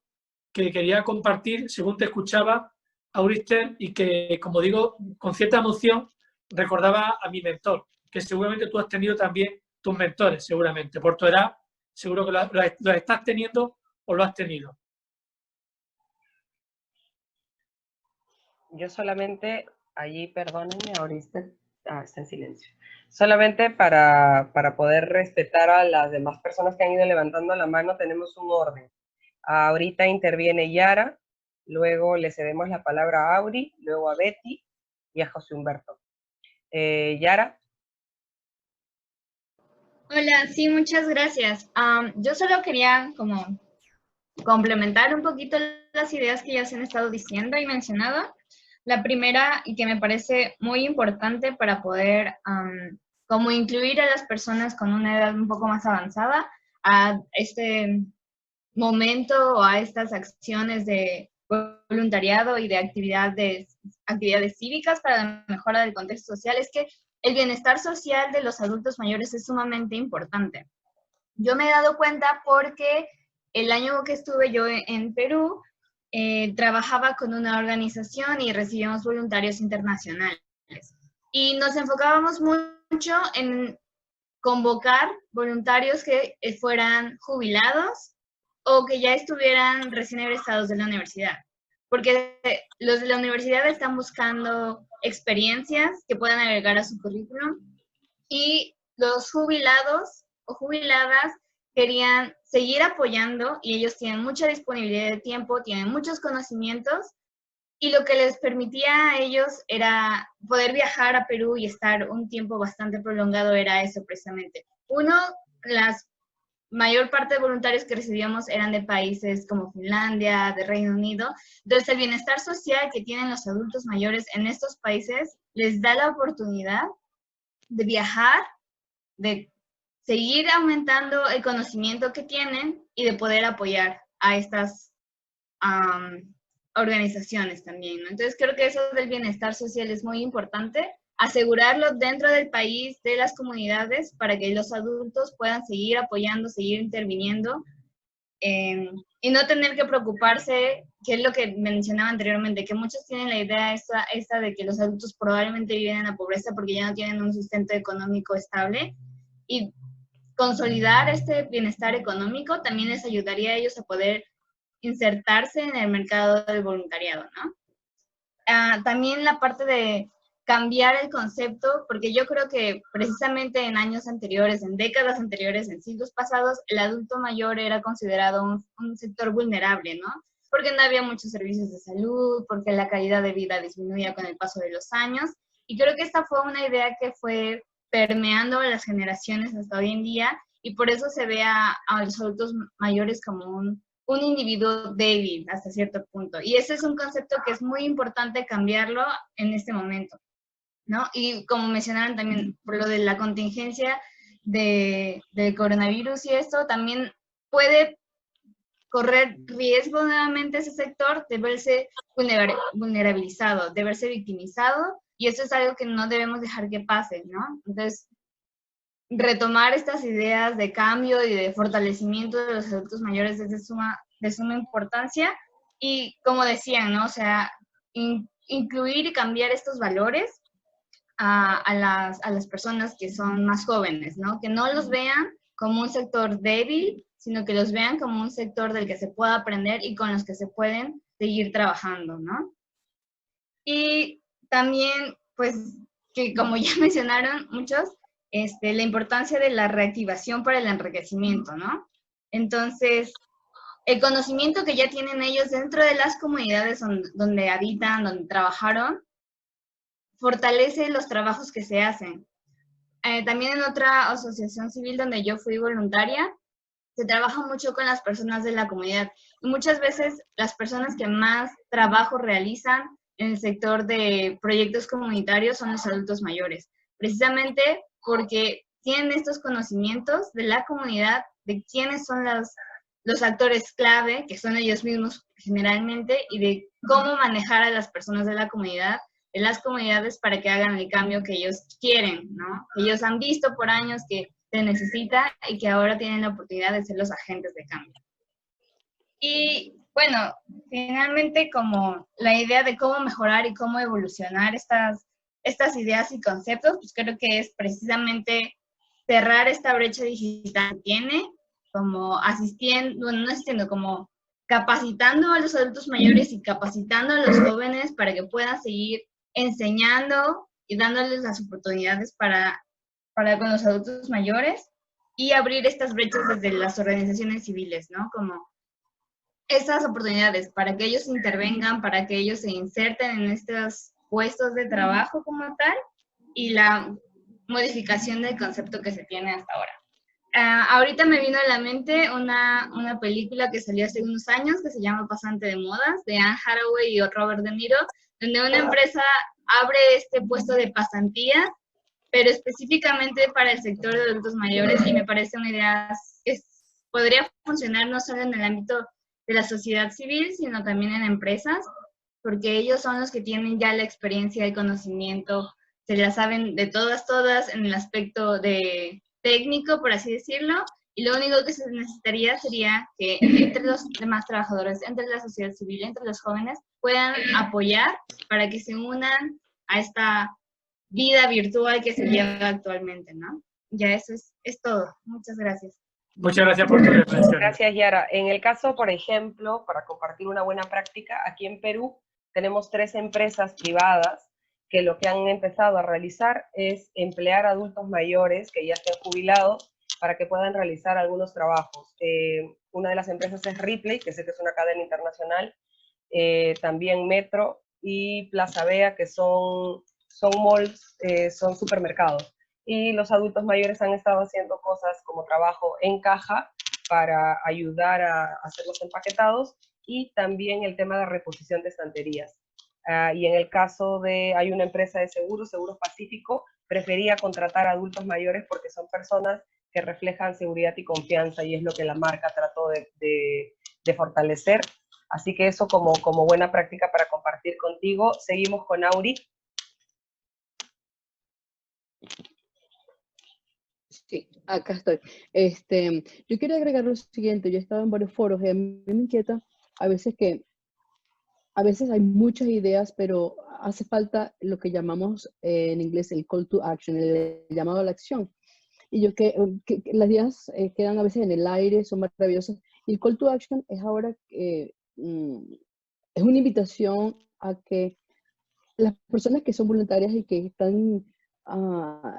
que quería compartir, según te escuchaba, Aurister, y que, como digo, con cierta emoción recordaba a mi mentor, que seguramente tú has tenido también tus mentores, seguramente. Por tu edad, seguro que lo estás teniendo o lo has tenido. Yo solamente, allí, perdónenme, Aurister, está en silencio. Solamente para poder respetar a las demás personas que han ido levantando la mano, tenemos un orden. Ahorita interviene Yara, luego le cedemos la palabra a Auri, luego a Betty y a José Humberto. Yara. Hola, sí, muchas gracias. Yo solo quería como complementar un poquito las ideas que ya se han estado diciendo y mencionado. La primera, y que me parece muy importante para poder como incluir a las personas con una edad un poco más avanzada a este momento o a estas acciones de voluntariado y de actividades cívicas para la mejora del contexto social, es que el bienestar social de los adultos mayores es sumamente importante. Yo me he dado cuenta porque el año que estuve yo en Perú, trabajaba con una organización y recibíamos voluntarios internacionales. Y nos enfocábamos mucho mucho en convocar voluntarios que fueran jubilados o que ya estuvieran recién egresados de la universidad. Porque los de la universidad están buscando experiencias que puedan agregar a su currículum y los jubilados o jubiladas querían seguir apoyando y ellos tienen mucha disponibilidad de tiempo, tienen muchos conocimientos y lo que les permitía a ellos era poder viajar a Perú y estar un tiempo bastante prolongado, era eso precisamente. Uno, la mayor parte de voluntarios que recibíamos eran de países como Finlandia, de Reino Unido. Entonces, el bienestar social que tienen los adultos mayores en estos países les da la oportunidad de viajar, de seguir aumentando el conocimiento que tienen y de poder apoyar a estas organizaciones también, ¿no? Entonces creo que eso del bienestar social es muy importante, asegurarlo dentro del país, de las comunidades, para que los adultos puedan seguir apoyando, seguir interviniendo y no tener que preocuparse, que es lo que mencionaba anteriormente, que muchos tienen la idea esta de que los adultos probablemente viven en la pobreza porque ya no tienen un sustento económico estable, y consolidar este bienestar económico también les ayudaría a ellos a poder insertarse en el mercado del voluntariado, ¿no? También la parte de cambiar el concepto, porque yo creo que precisamente en años anteriores, en décadas anteriores, en siglos pasados, el adulto mayor era considerado un sector vulnerable, ¿no? Porque no había muchos servicios de salud, porque la calidad de vida disminuía con el paso de los años, y creo que esta fue una idea que fue permeando las generaciones hasta hoy en día, y por eso se ve a los adultos mayores como un individuo débil hasta cierto punto. Y ese es un concepto que es muy importante cambiarlo en este momento, ¿no? Y como mencionaron también, por lo de la contingencia del coronavirus y esto, también puede correr riesgo nuevamente ese sector de verse vulnerabilizado, de verse victimizado, y eso es algo que no debemos dejar que pase, ¿no? Entonces, retomar estas ideas de cambio y de fortalecimiento de los adultos mayores es de suma importancia, y como decían, ¿no? O sea, incluir y cambiar estos valores a las personas que son más jóvenes, ¿no? Que no los vean como un sector débil, sino que los vean como un sector del que se pueda aprender y con los que se pueden seguir trabajando, ¿no? Y también, pues, que como ya mencionaron muchos, la importancia de la reactivación para el enriquecimiento, ¿no? Entonces, el conocimiento que ya tienen ellos dentro de las comunidades donde habitan, donde trabajaron, fortalece los trabajos que se hacen. También en otra asociación civil donde yo fui voluntaria, se trabaja mucho con las personas de la comunidad. Y muchas veces las personas que más trabajo realizan en el sector de proyectos comunitarios son los adultos mayores, precisamente porque tienen estos conocimientos de la comunidad, de quiénes son los actores clave, que son ellos mismos generalmente, y de cómo manejar a las personas de la comunidad, de las comunidades, para que hagan el cambio que ellos quieren, ¿no? Que ellos han visto por años que se necesita y que ahora tienen la oportunidad de ser los agentes de cambio. Y bueno, finalmente, como la idea de cómo mejorar y cómo evolucionar estas ideas y conceptos, pues creo que es precisamente cerrar esta brecha digital que tiene, como como capacitando a los adultos mayores y capacitando a los jóvenes para que puedan seguir enseñando y dándoles las oportunidades para con los adultos mayores, y abrir estas brechas desde las organizaciones civiles, ¿no? Como estas oportunidades para que ellos intervengan, para que ellos se inserten en estos puestos de trabajo como tal, y la modificación del concepto que se tiene hasta ahora. Ahorita me vino a la mente una película que salió hace unos años que se llama Pasante de Modas, de Anne Hathaway y Robert De Niro, donde una empresa abre este puesto de pasantía, pero específicamente para el sector de adultos mayores, y me parece una idea que podría funcionar no solo en el ámbito de la sociedad civil, sino también en empresas, porque ellos son los que tienen ya la experiencia, el conocimiento, se la saben de todas en el aspecto de técnico, por así decirlo, y lo único que se necesitaría sería que entre los demás trabajadores, entre la sociedad civil, entre los jóvenes, puedan apoyar para que se unan a esta vida virtual que se lleva actualmente, ¿no? Ya eso es todo. Muchas gracias. Muchas gracias por tu reflexión. Gracias, Yara. En el caso, por ejemplo, para compartir una buena práctica, aquí en Perú tenemos 3 empresas privadas que lo que han empezado a realizar es emplear adultos mayores que ya estén jubilados para que puedan realizar algunos trabajos. Una de las empresas es Ripley, que sé que es una cadena internacional, también Metro y Plaza Vea, que son malls, son supermercados. Y los adultos mayores han estado haciendo cosas como trabajo en caja para ayudar a hacer los empaquetados, y también el tema de reposición de estanterías. Y en el caso de, hay una empresa de seguros, Seguros Pacífico, prefería contratar a adultos mayores porque son personas que reflejan seguridad y confianza, y es lo que la marca trató de fortalecer. Así que eso como buena práctica para compartir contigo. Seguimos con Auri. Sí, acá estoy. Yo quería agregar lo siguiente. Yo he estado en varios foros y a mí me inquieta a veces hay muchas ideas, pero hace falta lo que llamamos en inglés el call to action, el llamado a la acción. Y yo que las ideas quedan a veces en el aire, son maravillosas. Y el call to action es ahora, es una invitación a que las personas que son voluntarias y que están,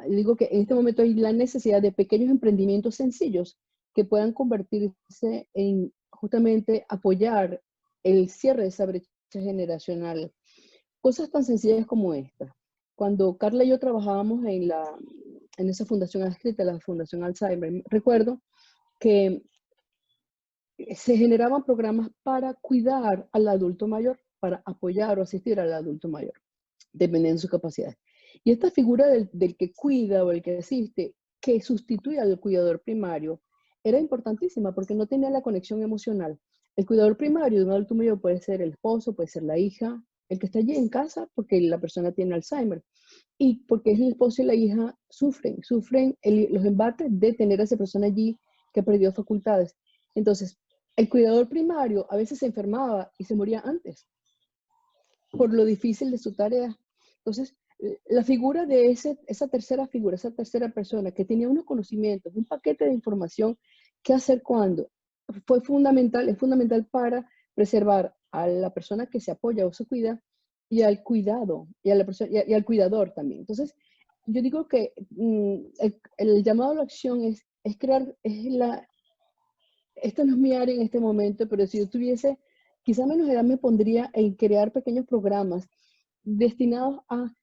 digo que en este momento hay la necesidad de pequeños emprendimientos sencillos que puedan convertirse en justamente apoyar el cierre de esa brecha generacional. Cosas tan sencillas como esta. Cuando Carla y yo trabajábamos en esa fundación adscrita, la Fundación Alzheimer, recuerdo que se generaban programas para cuidar al adulto mayor, para apoyar o asistir al adulto mayor, dependiendo de sus capacidades. Y esta figura del que cuida o el que asiste, que sustituye al cuidador primario, era importantísima porque no tenía la conexión emocional. El cuidador primario de un adulto mayor puede ser el esposo, puede ser la hija, el que está allí en casa porque la persona tiene Alzheimer. Y porque el esposo y la hija sufren los embates de tener a esa persona allí que perdió facultades. Entonces, el cuidador primario a veces se enfermaba y se moría antes por lo difícil de su tarea. Entonces, la figura de esa tercera figura, esa tercera persona que tenía unos conocimientos, un paquete de información, ¿qué hacer cuándo? Es fundamental para preservar a la persona que se apoya o se cuida y al cuidado, y al cuidador también. Entonces, yo digo que el llamado a la acción es crear, esta no es mi área en este momento, pero si yo tuviese, quizá menos edad me pondría en crear pequeños programas destinados a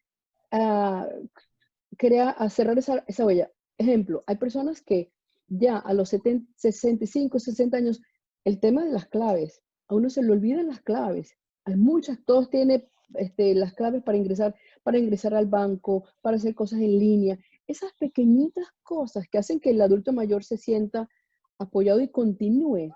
cerrar esa huella. Ejemplo, hay personas que ya a los 65, 60 años, el tema de las claves, a uno se le olvidan las claves. Hay muchas, todos tienen las claves para ingresar al banco, para hacer cosas en línea. Esas pequeñitas cosas que hacen que el adulto mayor se sienta apoyado y continúe,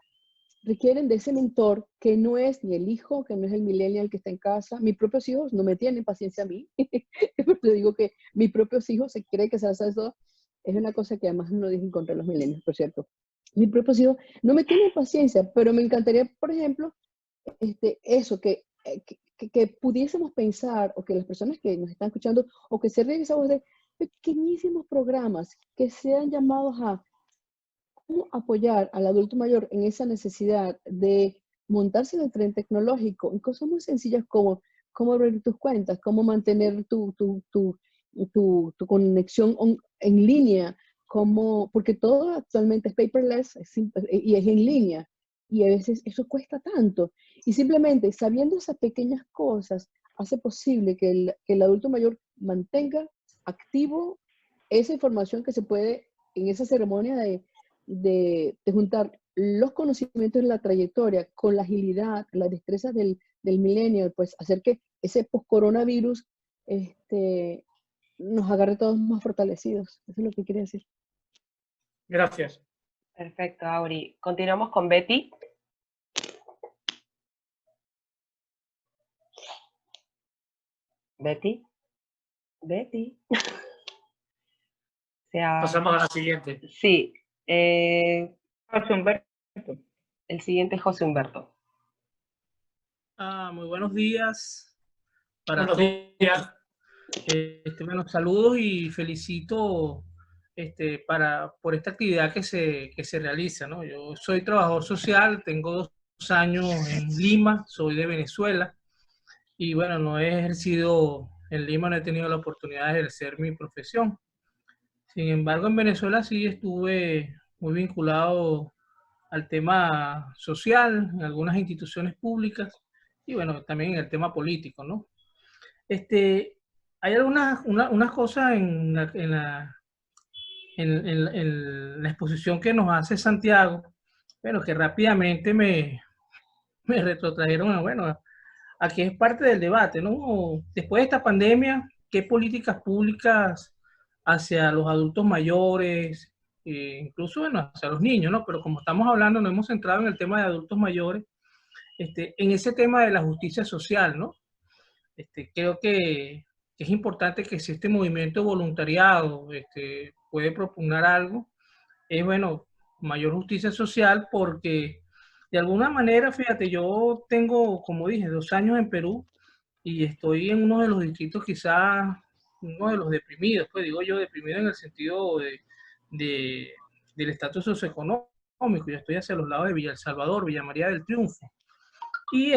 requieren de ese mentor que no es ni el hijo, que no es el millennial que está en casa. Mis propios hijos no me tienen paciencia a mí. Te digo que mis propios hijos se creen que se las sabe todo. Es una cosa que además no dije contra los millennials, por cierto. Mis propios hijos no me tienen paciencia, pero me encantaría, por ejemplo, eso, que pudiésemos pensar, o que las personas que nos están escuchando, o que se ríen esa voz de pequeñísimos programas que sean llamados a cómo apoyar al adulto mayor en esa necesidad de montarse en el tren tecnológico, en cosas muy sencillas como cómo abrir tus cuentas, cómo mantener tu conexión en línea, porque todo actualmente es paperless y es en línea, y a veces eso cuesta tanto. Y simplemente sabiendo esas pequeñas cosas hace posible que el adulto mayor mantenga activo esa información que se puede en esa ceremonia de juntar los conocimientos de la trayectoria con la agilidad, la destreza del millennial, pues hacer que ese post-coronavirus nos agarre todos más fortalecidos. Eso es lo que quería decir. Gracias. Perfecto, Auri. Continuamos con Betty. Betty. Pasamos a la siguiente. Sí. José Humberto. El siguiente es José Humberto. Muy buenos días. Buenos días. Bueno, saludos y felicito por esta actividad que se realiza, ¿no? Yo soy trabajador social, tengo 2 años en Lima, soy de Venezuela y bueno, no he ejercido en Lima, no he tenido la oportunidad de ejercer mi profesión. Sin embargo, en Venezuela sí estuve muy vinculado al tema social, en algunas instituciones públicas y bueno, también en el tema político, ¿no? Hay unas cosas en la exposición que nos hace Santiago, bueno, que rápidamente me retrotrajeron a, bueno, aquí es parte del debate, ¿no? Después de esta pandemia, ¿qué políticas públicas hacia los adultos mayores, incluso, bueno, hacia los niños, ¿no? Pero como estamos hablando, nos hemos centrado en el tema de adultos mayores, en ese tema de la justicia social, ¿no? Creo que es importante que si este movimiento voluntariado puede propugnar algo, es, bueno, mayor justicia social, porque de alguna manera, fíjate, yo tengo, como dije, 2 años en Perú y estoy en uno de los distritos quizás, uno de los deprimidos, pues digo yo deprimido en el sentido de, del estatus socioeconómico. Yo estoy hacia los lados de Villa El Salvador, Villa María del Triunfo. Y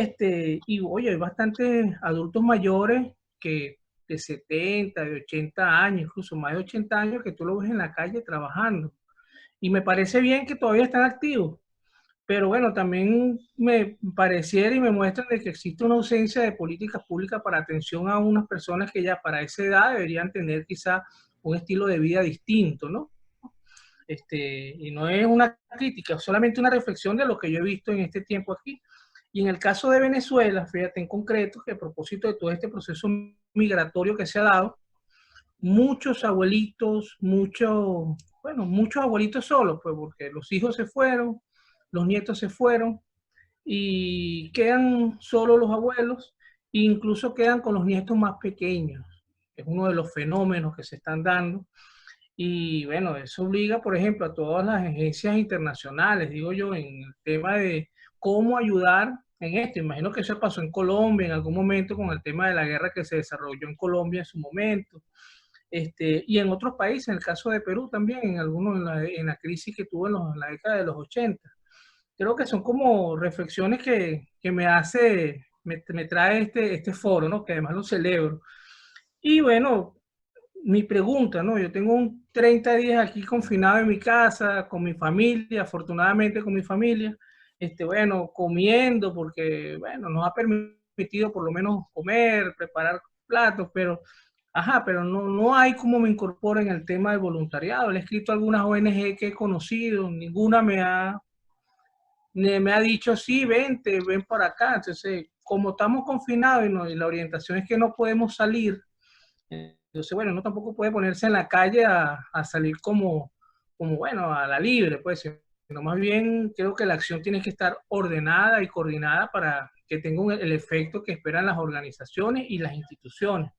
oye, hay bastantes adultos mayores que de 70, de 80 años, incluso más de 80 años, que tú lo ves en la calle trabajando. Y me parece bien que todavía están activos, pero bueno, también me pareciera y me muestran de que existe una ausencia de políticas públicas para atención a unas personas que ya para esa edad deberían tener quizá un estilo de vida distinto, ¿no? Y no es una crítica, es solamente una reflexión de lo que yo he visto en este tiempo aquí. Y en el caso de Venezuela, fíjate en concreto que a propósito de todo este proceso migratorio que se ha dado, muchos abuelitos, muchos abuelitos solos, pues porque los hijos se fueron, los nietos se fueron y quedan solo los abuelos e incluso quedan con los nietos más pequeños. Es uno de los fenómenos que se están dando. Y bueno, eso obliga, por ejemplo, a todas las agencias internacionales, digo yo, en el tema de cómo ayudar en esto. Imagino que eso pasó en Colombia en algún momento con el tema de la guerra que se desarrolló en Colombia en su momento. Y en otros países, en el caso de Perú también, en algunos en la crisis que tuvo en la década de los 80. Creo que son como reflexiones que me trae este foro, ¿no? Que además lo celebro. Y bueno, mi pregunta, ¿no? Yo tengo 30 días aquí confinado en mi casa, con mi familia, afortunadamente con mi familia, bueno, comiendo, porque, bueno, nos ha permitido por lo menos comer, preparar platos, pero, ajá, pero no hay cómo me incorporo en el tema del voluntariado. Le he escrito a algunas ONG que he conocido, ninguna me ha dicho, sí, vente, ven para acá. Entonces, como estamos confinados y la orientación es que no podemos salir, entonces, bueno, no tampoco puede ponerse en la calle a salir como, bueno, a la libre, pues, sino más bien creo que la acción tiene que estar ordenada y coordinada para que tenga el efecto que esperan las organizaciones y las instituciones,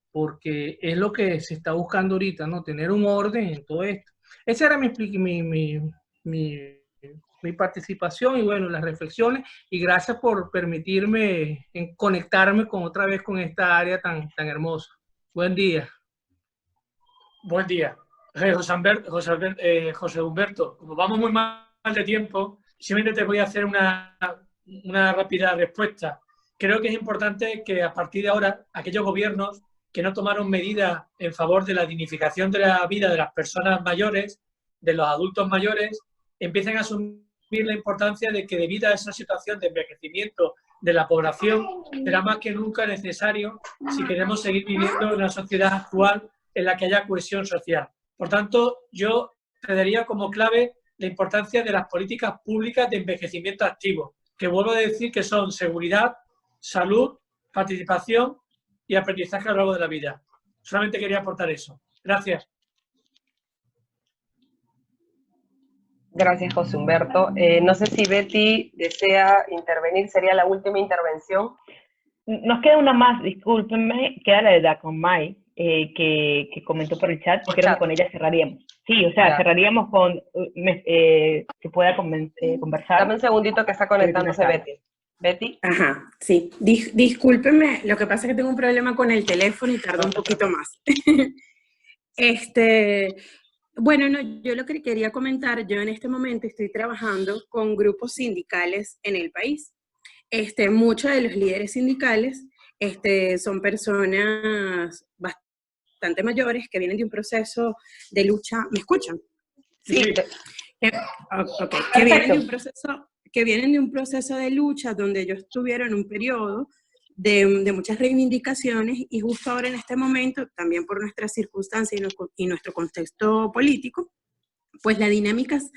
porque es lo que se está buscando ahorita, ¿no? Tener un orden en todo esto. Esa era mi participación y bueno, las reflexiones, y gracias por permitirme conectarme otra vez con esta área tan hermosa. Buen día. Buen día. José Humberto, como vamos muy mal de tiempo, simplemente te voy a hacer una rápida respuesta. Creo que es importante que a partir de ahora aquellos gobiernos que no tomaron medidas en favor de la dignificación de la vida de las personas mayores, de los adultos mayores, empiecen a asumir la importancia de que debido a esa situación de envejecimiento de la población, será más que nunca necesario si queremos seguir viviendo en una sociedad actual en la que haya cohesión social. Por tanto, yo te daría como clave la importancia de las políticas públicas de envejecimiento activo, que vuelvo a decir que son seguridad, salud, participación y aprendizaje a lo largo de la vida. Solamente quería aportar eso. Gracias. Gracias, José Humberto. No sé si Betty desea intervenir, sería la última intervención. Nos queda una más, discúlpenme, queda la de Dacomay, que comentó por el chat, creo que con ella cerraríamos. Sí, o sea, claro. Cerraríamos con que pueda conversar. Dame un segundito que está conectándose Betty. Betty. Ajá, sí. Discúlpeme, lo que pasa es que tengo un problema con el teléfono y tarda un poquito más. Bueno, no, yo lo que quería comentar, yo en este momento estoy trabajando con grupos sindicales en el país. Muchos de los líderes sindicales son personas bastante mayores que vienen de un proceso de lucha. ¿Me escuchan? Sí. Ok. Que vienen de un proceso de lucha donde ellos tuvieron un periodo de muchas reivindicaciones y justo ahora en este momento, también por nuestras circunstancias y nuestro contexto político, pues las dinámicas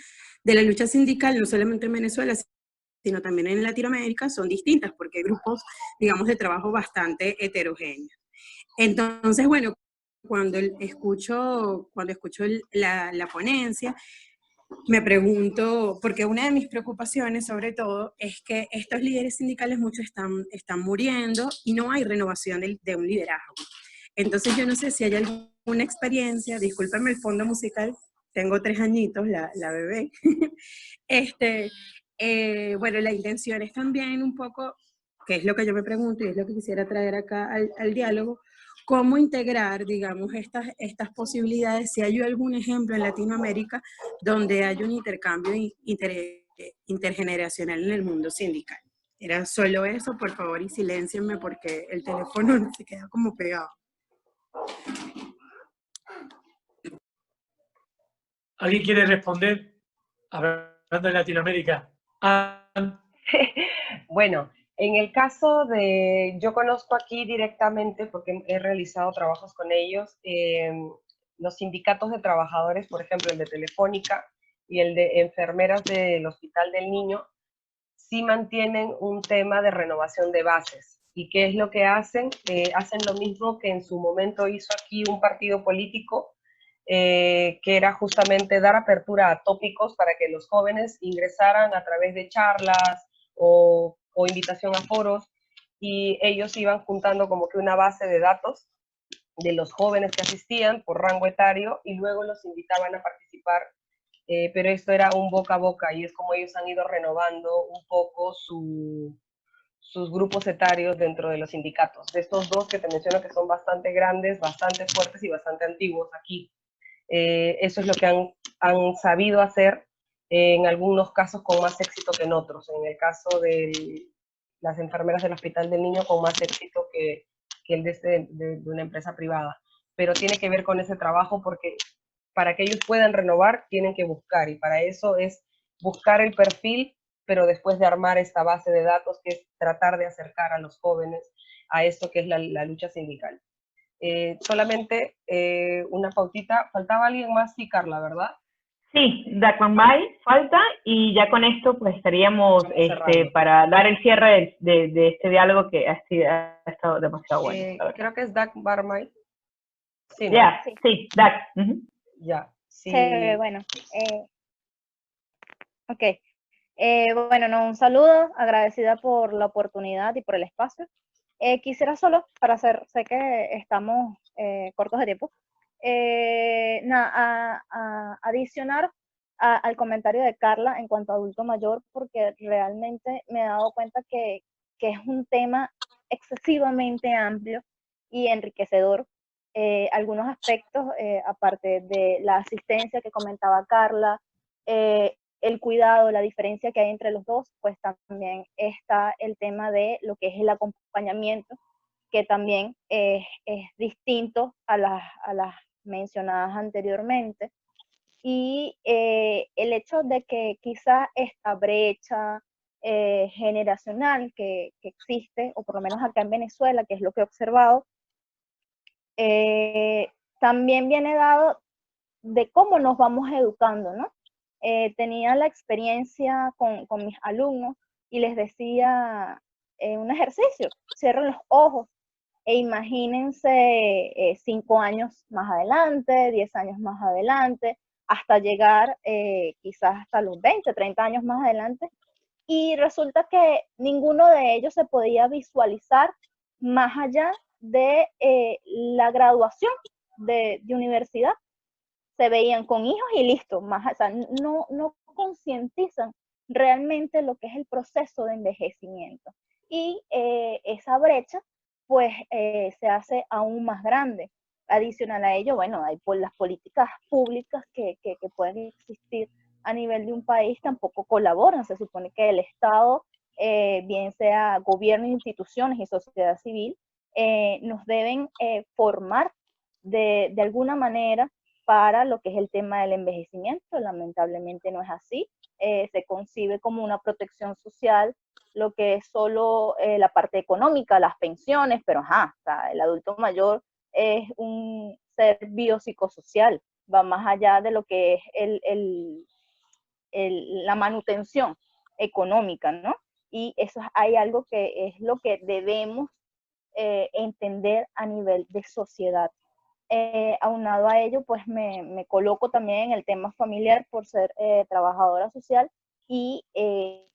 de la lucha sindical, no solamente en Venezuela, sino también en Latinoamérica, son distintas porque hay grupos, digamos, de trabajo bastante heterogéneos. Entonces, bueno, cuando escucho la ponencia, me pregunto, porque una de mis preocupaciones sobre todo es que estos líderes sindicales muchos están muriendo y no hay renovación de un liderazgo. Entonces yo no sé si hay alguna experiencia, discúlpenme el fondo musical, tengo 3 añitos, la bebé. Bueno, la intención es también un poco, que es lo que yo me pregunto y es lo que quisiera traer acá al diálogo, cómo integrar, digamos, estas posibilidades, si hay algún ejemplo en Latinoamérica donde hay un intercambio intergeneracional en el mundo sindical. Era solo eso, por favor, y siléncienme porque el teléfono se queda como pegado. ¿Alguien quiere responder? Hablando de Latinoamérica. Bueno, en el caso de, yo conozco aquí directamente, porque he realizado trabajos con ellos, los sindicatos de trabajadores, por ejemplo, el de Telefónica y el de enfermeras del Hospital del Niño, sí mantienen un tema de renovación de bases. ¿Y qué es lo que hacen? Hacen lo mismo que en su momento hizo aquí un partido político, que era justamente dar apertura a tópicos para que los jóvenes ingresaran a través de charlas o invitación a foros, y ellos iban juntando como que una base de datos de los jóvenes que asistían por rango etario y luego los invitaban a participar, pero esto era un boca a boca y es como ellos han ido renovando un poco sus grupos etarios dentro de los sindicatos. De estos dos que te menciono que son bastante grandes, bastante fuertes y bastante antiguos aquí. Eso es lo que han sabido hacer, en algunos casos con más éxito que en otros. En el caso de las enfermeras del Hospital del Niño, con más éxito que el de una empresa privada. Pero tiene que ver con ese trabajo porque para que ellos puedan renovar tienen que buscar, y para eso es buscar el perfil, pero después de armar esta base de datos, que es tratar de acercar a los jóvenes a esto que es la lucha sindical. Solamente una pautita, faltaba alguien más, sí, Carla, ¿verdad? Sí, Dacmanbay falta, y ya con esto pues estaríamos para dar el cierre de este diálogo que ha estado demasiado bueno. Creo que es Dacmanbay. Sí, ¿no? Ya, sí, Dac. Ya, sí. Bueno, ok. Bueno, no, un saludo, agradecida por la oportunidad y por el espacio. Quisiera solo, para hacer, sé que estamos cortos de tiempo, adicionar al comentario de Carla en cuanto a adulto mayor, porque realmente me he dado cuenta que es un tema excesivamente amplio y enriquecedor. Algunos aspectos, aparte de la asistencia que comentaba Carla, el cuidado, la diferencia que hay entre los dos, pues también está el tema de lo que es el acompañamiento, que también es distinto a las mencionadas anteriormente. Y el hecho de que quizá esta brecha generacional que existe, o por lo menos acá en Venezuela, que es lo que he observado, también viene dado de cómo nos vamos educando, ¿no? Tenía la experiencia con mis alumnos y les decía un ejercicio: cierren los ojos e imagínense 5 años más adelante, 10 años más adelante, hasta llegar quizás hasta los 20, 30 años más adelante, y resulta que ninguno de ellos se podía visualizar más allá de la graduación de universidad. Se veían con hijos y listo, más, o sea, no concientizan realmente lo que es el proceso de envejecimiento. Y esa brecha pues se hace aún más grande. Adicional a ello, bueno, hay las políticas públicas que pueden existir a nivel de un país tampoco colaboran. Se supone que el Estado, bien sea gobierno, instituciones y sociedad civil, nos deben formar de alguna manera para lo que es el tema del envejecimiento. Lamentablemente no es así. Se concibe como una protección social lo que es solo la parte económica, las pensiones, pero ajá, o sea, el adulto mayor es un ser biopsicosocial, va más allá de lo que es la manutención económica, ¿no? Y eso hay algo que es lo que debemos entender a nivel de sociedad. Aunado a ello, pues me coloco también en el tema familiar por ser trabajadora social y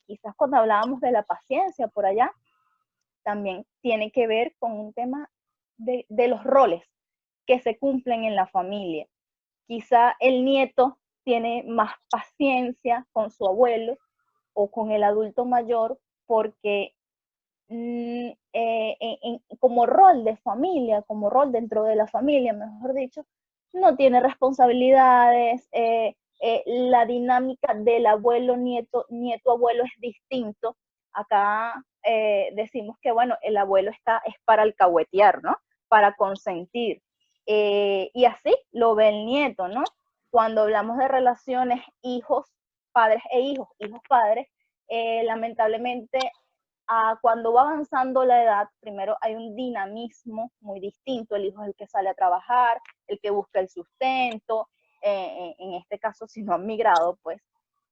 quizás cuando hablábamos de la paciencia por allá, también tiene que ver con un tema de los roles que se cumplen en la familia. Quizá el nieto tiene más paciencia con su abuelo o con el adulto mayor porque como rol de familia, como rol dentro de la familia, mejor dicho, no tiene responsabilidades, la dinámica del abuelo-nieto, nieto-abuelo es distinto. Acá decimos que, bueno, el abuelo es para alcahuetear, ¿no? Para consentir. Y así lo ve el nieto, ¿no? Cuando hablamos de relaciones hijos, padres e hijos, hijos-padres, lamentablemente cuando va avanzando la edad, primero hay un dinamismo muy distinto. El hijo es el que sale a trabajar, el que busca el sustento, en este caso si no han migrado, pues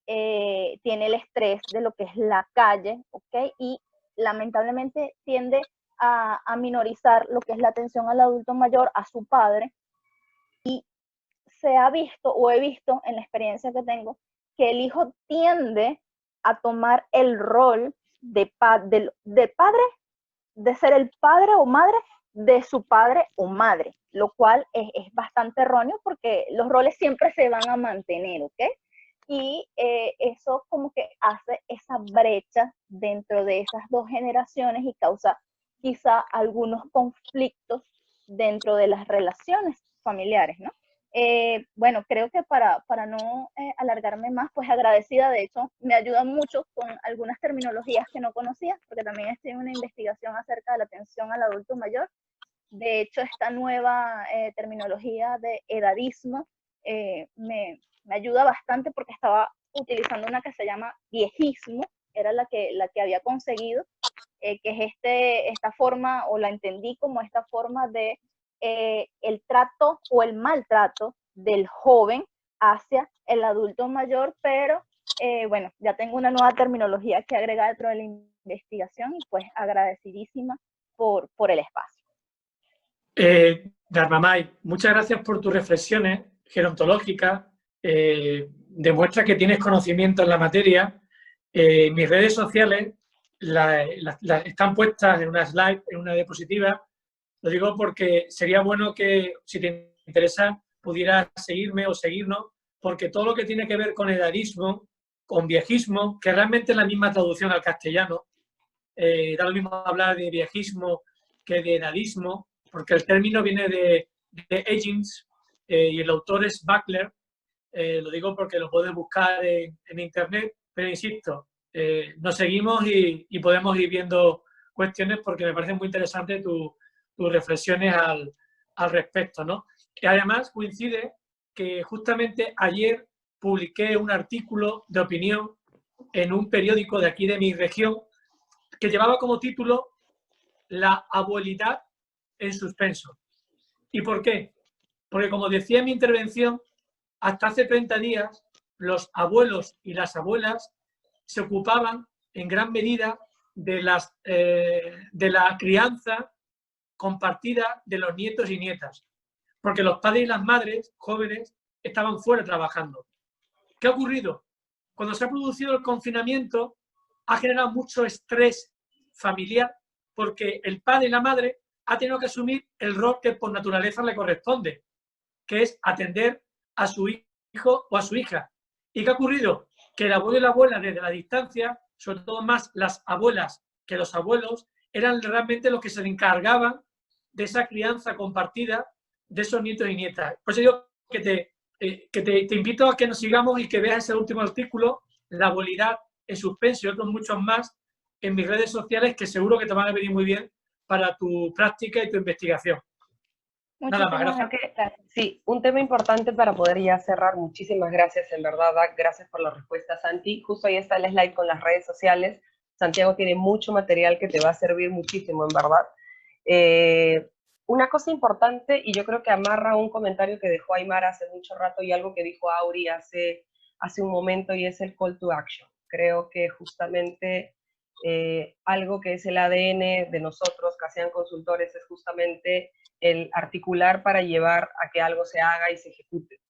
tiene el estrés de lo que es la calle, ¿ok? Y lamentablemente tiende a minorizar lo que es la atención al adulto mayor, a su padre, y se ha visto, o he visto en la experiencia que tengo, que el hijo tiende a tomar el rol de padre, de ser el padre o madre de su padre o madre, lo cual es bastante erróneo porque los roles siempre se van a mantener, ¿ok? Y eso como que hace esa brecha dentro de esas dos generaciones y causa quizá algunos conflictos dentro de las relaciones familiares, ¿no? Bueno, creo que para no alargarme más, pues agradecida, de hecho, me ayuda mucho con algunas terminologías que no conocía, porque también estoy en una investigación acerca de la atención al adulto mayor. De hecho, esta nueva terminología de edadismo me ayuda bastante porque estaba utilizando una que se llama viejismo, era la que había conseguido, que es esta forma, o la entendí como esta forma de el trato o el maltrato del joven hacia el adulto mayor, pero bueno, ya tengo una nueva terminología que agregar dentro de la investigación y pues agradecidísima por el espacio. Dharmamay, muchas gracias por tus reflexiones gerontológicas, demuestra que tienes conocimiento en la materia. Mis redes sociales están puestas en una slide, en una diapositiva. Lo digo porque sería bueno que, si te interesa, pudieras seguirme o seguirnos, porque todo lo que tiene que ver con edadismo, con viejismo, que realmente es la misma traducción al castellano, da lo mismo hablar de viejismo que de edadismo, porque el término viene de aging y el autor es Buckler. Lo digo porque lo puedes buscar en internet, pero insisto, nos seguimos y podemos ir viendo cuestiones porque me parece muy interesante tus reflexiones al respecto, ¿no? Y además coincide que justamente ayer publiqué un artículo de opinión en un periódico de aquí de mi región que llevaba como título La abuelidad en suspenso. ¿Y por qué? Porque, como decía en mi intervención, hasta hace 30 días los abuelos y las abuelas se ocupaban en gran medida de la crianza compartida de los nietos y nietas, porque los padres y las madres jóvenes estaban fuera trabajando. ¿Qué ha ocurrido? Cuando se ha producido el confinamiento, ha generado mucho estrés familiar porque el padre y la madre ha tenido que asumir el rol que por naturaleza le corresponde, que es atender a su hijo o a su hija. ¿Y qué ha ocurrido? que el abuelo y la abuela desde la distancia, sobre todo más las abuelas que los abuelos, eran realmente los que se encargaban de esa crianza compartida de esos nietos y nietas. Por eso digo que te invito a que nos sigamos y que veas ese último artículo, La abuelidad en suspenso y otros muchos más en mis redes sociales que seguro que te van a venir muy bien para tu práctica y tu investigación. Nada más, gracias. Sí, un tema importante para poder ya cerrar. Muchísimas gracias, en verdad, gracias por la respuesta, Santi. Justo ahí está el slide con las redes sociales. Santiago tiene mucho material que te va a servir muchísimo, en verdad. Una cosa importante, y yo creo que amarra un comentario que dejó Aymar hace mucho rato y algo que dijo Auri hace un momento, y es el call to action. Creo que justamente algo que es el ADN de nosotros, que sean consultores, es justamente el articular para llevar a que algo se haga y se ejecute.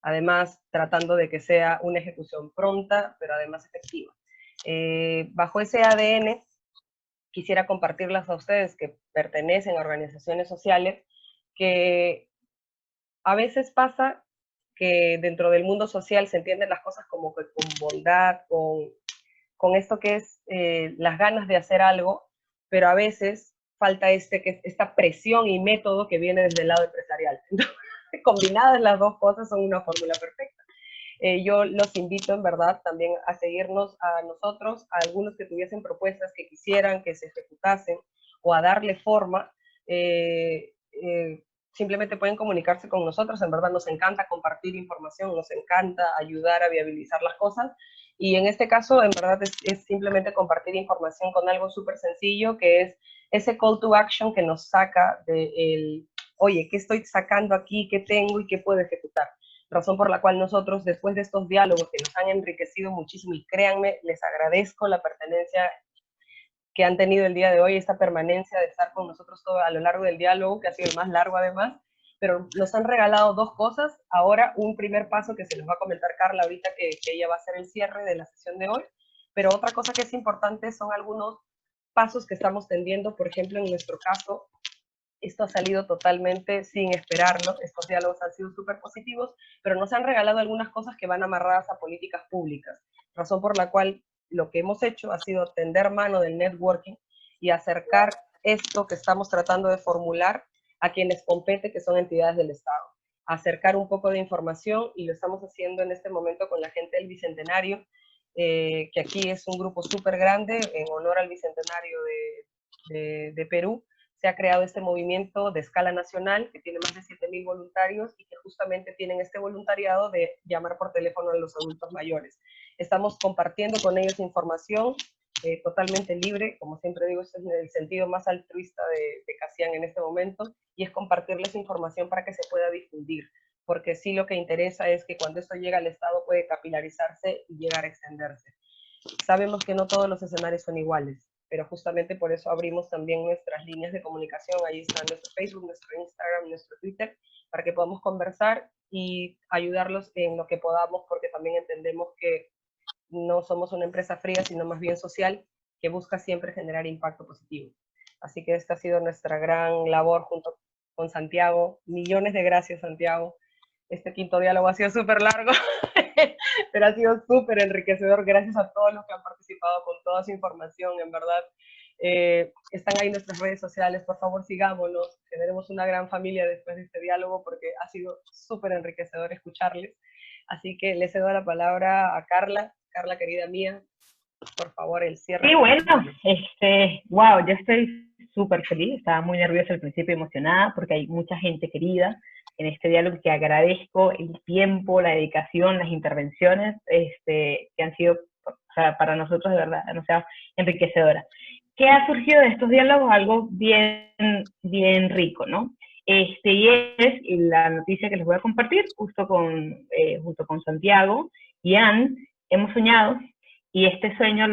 Además, tratando de que sea una ejecución pronta, pero además efectiva. Bajo ese ADN, quisiera compartirlas a ustedes que pertenecen a organizaciones sociales, que a veces pasa que dentro del mundo social se entienden las cosas como que con bondad, con esto que es las ganas de hacer algo, pero a veces falta esta presión y método que viene desde el lado empresarial. Entonces, combinadas las dos cosas son una fórmula perfecta. Yo los invito en verdad también a seguirnos a nosotros, a algunos que tuviesen propuestas que quisieran que se ejecutasen o a darle forma. Simplemente pueden comunicarse con nosotros. En verdad nos encanta compartir información, nos encanta ayudar a viabilizar las cosas. Y en este caso, en verdad, es simplemente compartir información con algo súper sencillo, que es ese call to action que nos saca del, oye, ¿qué estoy sacando aquí? ¿Qué tengo y qué puedo ejecutar? Razón por la cual nosotros, después de estos diálogos que nos han enriquecido muchísimo, y créanme, les agradezco la pertenencia que han tenido el día de hoy, esta permanencia de estar con nosotros todo a lo largo del diálogo, que ha sido el más largo además, pero nos han regalado dos cosas. Ahora un primer paso que se les va a comentar Carla ahorita, que ella va a hacer el cierre de la sesión de hoy, pero otra cosa que es importante son algunos pasos que estamos tendiendo. Por ejemplo, en nuestro caso, esto ha salido totalmente sin esperarlo, estos diálogos han sido súper positivos, pero nos han regalado algunas cosas que van amarradas a políticas públicas, razón por la cual lo que hemos hecho ha sido tender mano del networking y acercar esto que estamos tratando de formular a quienes compete, que son entidades del Estado. Acercar un poco de información, y lo estamos haciendo en este momento con la gente del Bicentenario, que aquí es un grupo súper grande en honor al Bicentenario de Perú. Se ha creado este movimiento de escala nacional que tiene más de 7.000 voluntarios y que justamente tienen este voluntariado de llamar por teléfono a los adultos mayores. Estamos compartiendo con ellos información totalmente libre, como siempre digo, este es el sentido más altruista de Casian en este momento, y es compartirles información para que se pueda difundir, porque sí lo que interesa es que cuando esto llega al Estado puede capilarizarse y llegar a extenderse. Sabemos que no todos los escenarios son iguales, pero justamente por eso abrimos también nuestras líneas de comunicación. Ahí está nuestro Facebook, nuestro Instagram, nuestro Twitter, para que podamos conversar y ayudarlos en lo que podamos, porque también entendemos que no somos una empresa fría, sino más bien social, que busca siempre generar impacto positivo. Así que esta ha sido nuestra gran labor junto con Santiago. Millones de gracias, Santiago. Este quinto diálogo ha sido súper largo, pero ha sido súper enriquecedor. Gracias a todos los que han participado con toda su información, en verdad. Están ahí nuestras redes sociales, por favor sigámonos, generemos una gran familia después de este diálogo, porque ha sido súper enriquecedor escucharles. Así que le cedo la palabra a Carla. Carla, querida mía, por favor, el cierre. Sí, bueno, wow, yo estoy súper feliz, estaba muy nerviosa al principio, emocionada, porque hay mucha gente querida en este diálogo, que agradezco el tiempo, la dedicación, las intervenciones, que han sido, o sea, para nosotros de verdad, o sea, enriquecedoras. ¿Qué ha surgido de estos diálogos? Algo bien rico, ¿no? Y es la noticia que les voy a compartir junto con Santiago y Ann. Hemos soñado, y este sueño,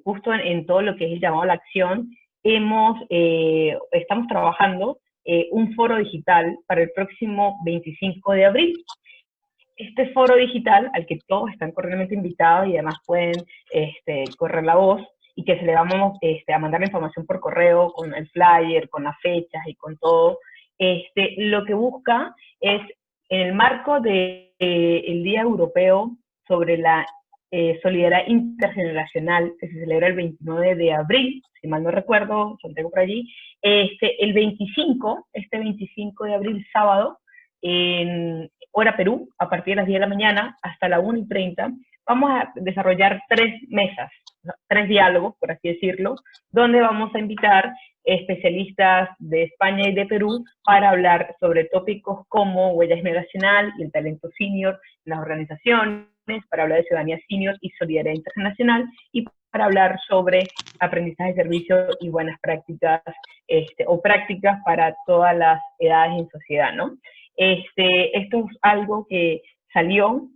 justo en todo lo que es el llamado a la acción, estamos trabajando un foro digital para el próximo 25 de abril. Este foro digital, al que todos están cordialmente invitados y además pueden correr la voz, y que se le vamos a mandar la información por correo, con el flyer, con las fechas y con todo, lo que busca es, en el marco del Día Europeo sobre la Solidaridad Intergeneracional, que se celebra el 29 de abril, si mal no recuerdo, Santiago por allí. El 25 de abril, sábado, en hora Perú, a partir de las 10 de la mañana hasta la 1:30, vamos a desarrollar 3 mesas, 3 diálogos, por así decirlo, donde vamos a invitar especialistas de España y de Perú para hablar sobre tópicos como huella generacional y el talento senior en las organizaciones, para hablar de ciudadanía senior y solidaridad internacional, y para hablar sobre aprendizaje de servicio y buenas prácticas, o prácticas para todas las edades en sociedad, ¿no? Esto es algo que salió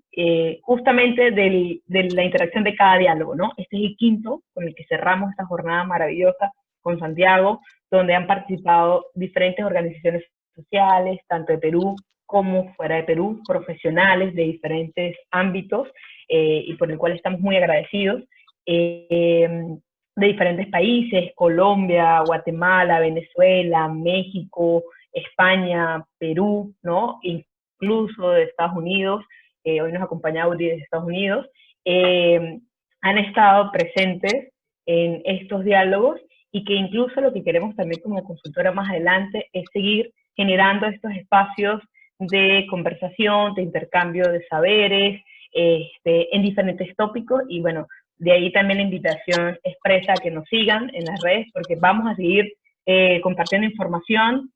justamente de la interacción de cada diálogo, ¿no? Este es el quinto con el que cerramos esta jornada maravillosa con Santiago, donde han participado diferentes organizaciones sociales, tanto de Perú como fuera de Perú, profesionales de diferentes ámbitos, y por el cual estamos muy agradecidos, de diferentes países, Colombia, Guatemala, Venezuela, México, España, Perú, ¿no? Incluso de Estados Unidos. Hoy nos acompaña Auri de Estados Unidos. Han estado presentes en estos diálogos, y que incluso lo que queremos también como consultora más adelante es seguir generando estos espacios de conversación, de intercambio de saberes, en diferentes tópicos. Y bueno, de ahí también la invitación expresa a que nos sigan en las redes, porque vamos a seguir compartiendo información,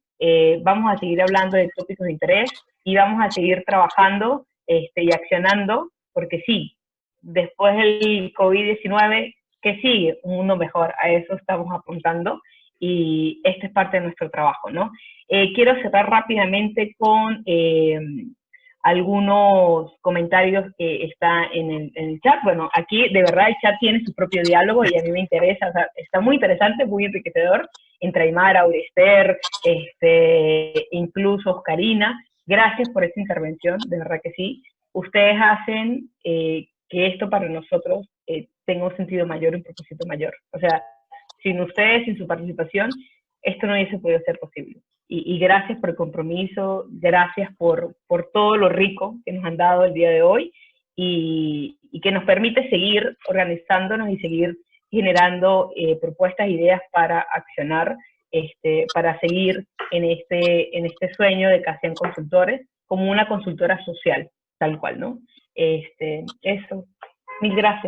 vamos a seguir hablando de tópicos de interés, y vamos a seguir trabajando y accionando, porque sí, después del COVID-19, ¿qué sigue? Un mundo mejor, a eso estamos apuntando, y este es parte de nuestro trabajo, ¿no? Quiero cerrar rápidamente con algunos comentarios que están en el chat. Bueno, aquí de verdad el chat tiene su propio diálogo y a mí me interesa, o sea, está muy interesante, muy enriquecedor, entre Aymara, Aurester, incluso Oscarina. Gracias por esta intervención, de verdad que sí. Ustedes hacen que esto para nosotros tenga un sentido mayor, un propósito mayor. O sea, sin ustedes, sin su participación, esto no hubiese podido ser posible. Y gracias por el compromiso, gracias por todo lo rico que nos han dado el día de hoy, y que nos permite seguir organizándonos y seguir generando propuestas, ideas para accionar, para seguir en este sueño de CACIAN Consultores como una consultora social, tal cual, ¿no? Eso. Mil gracias.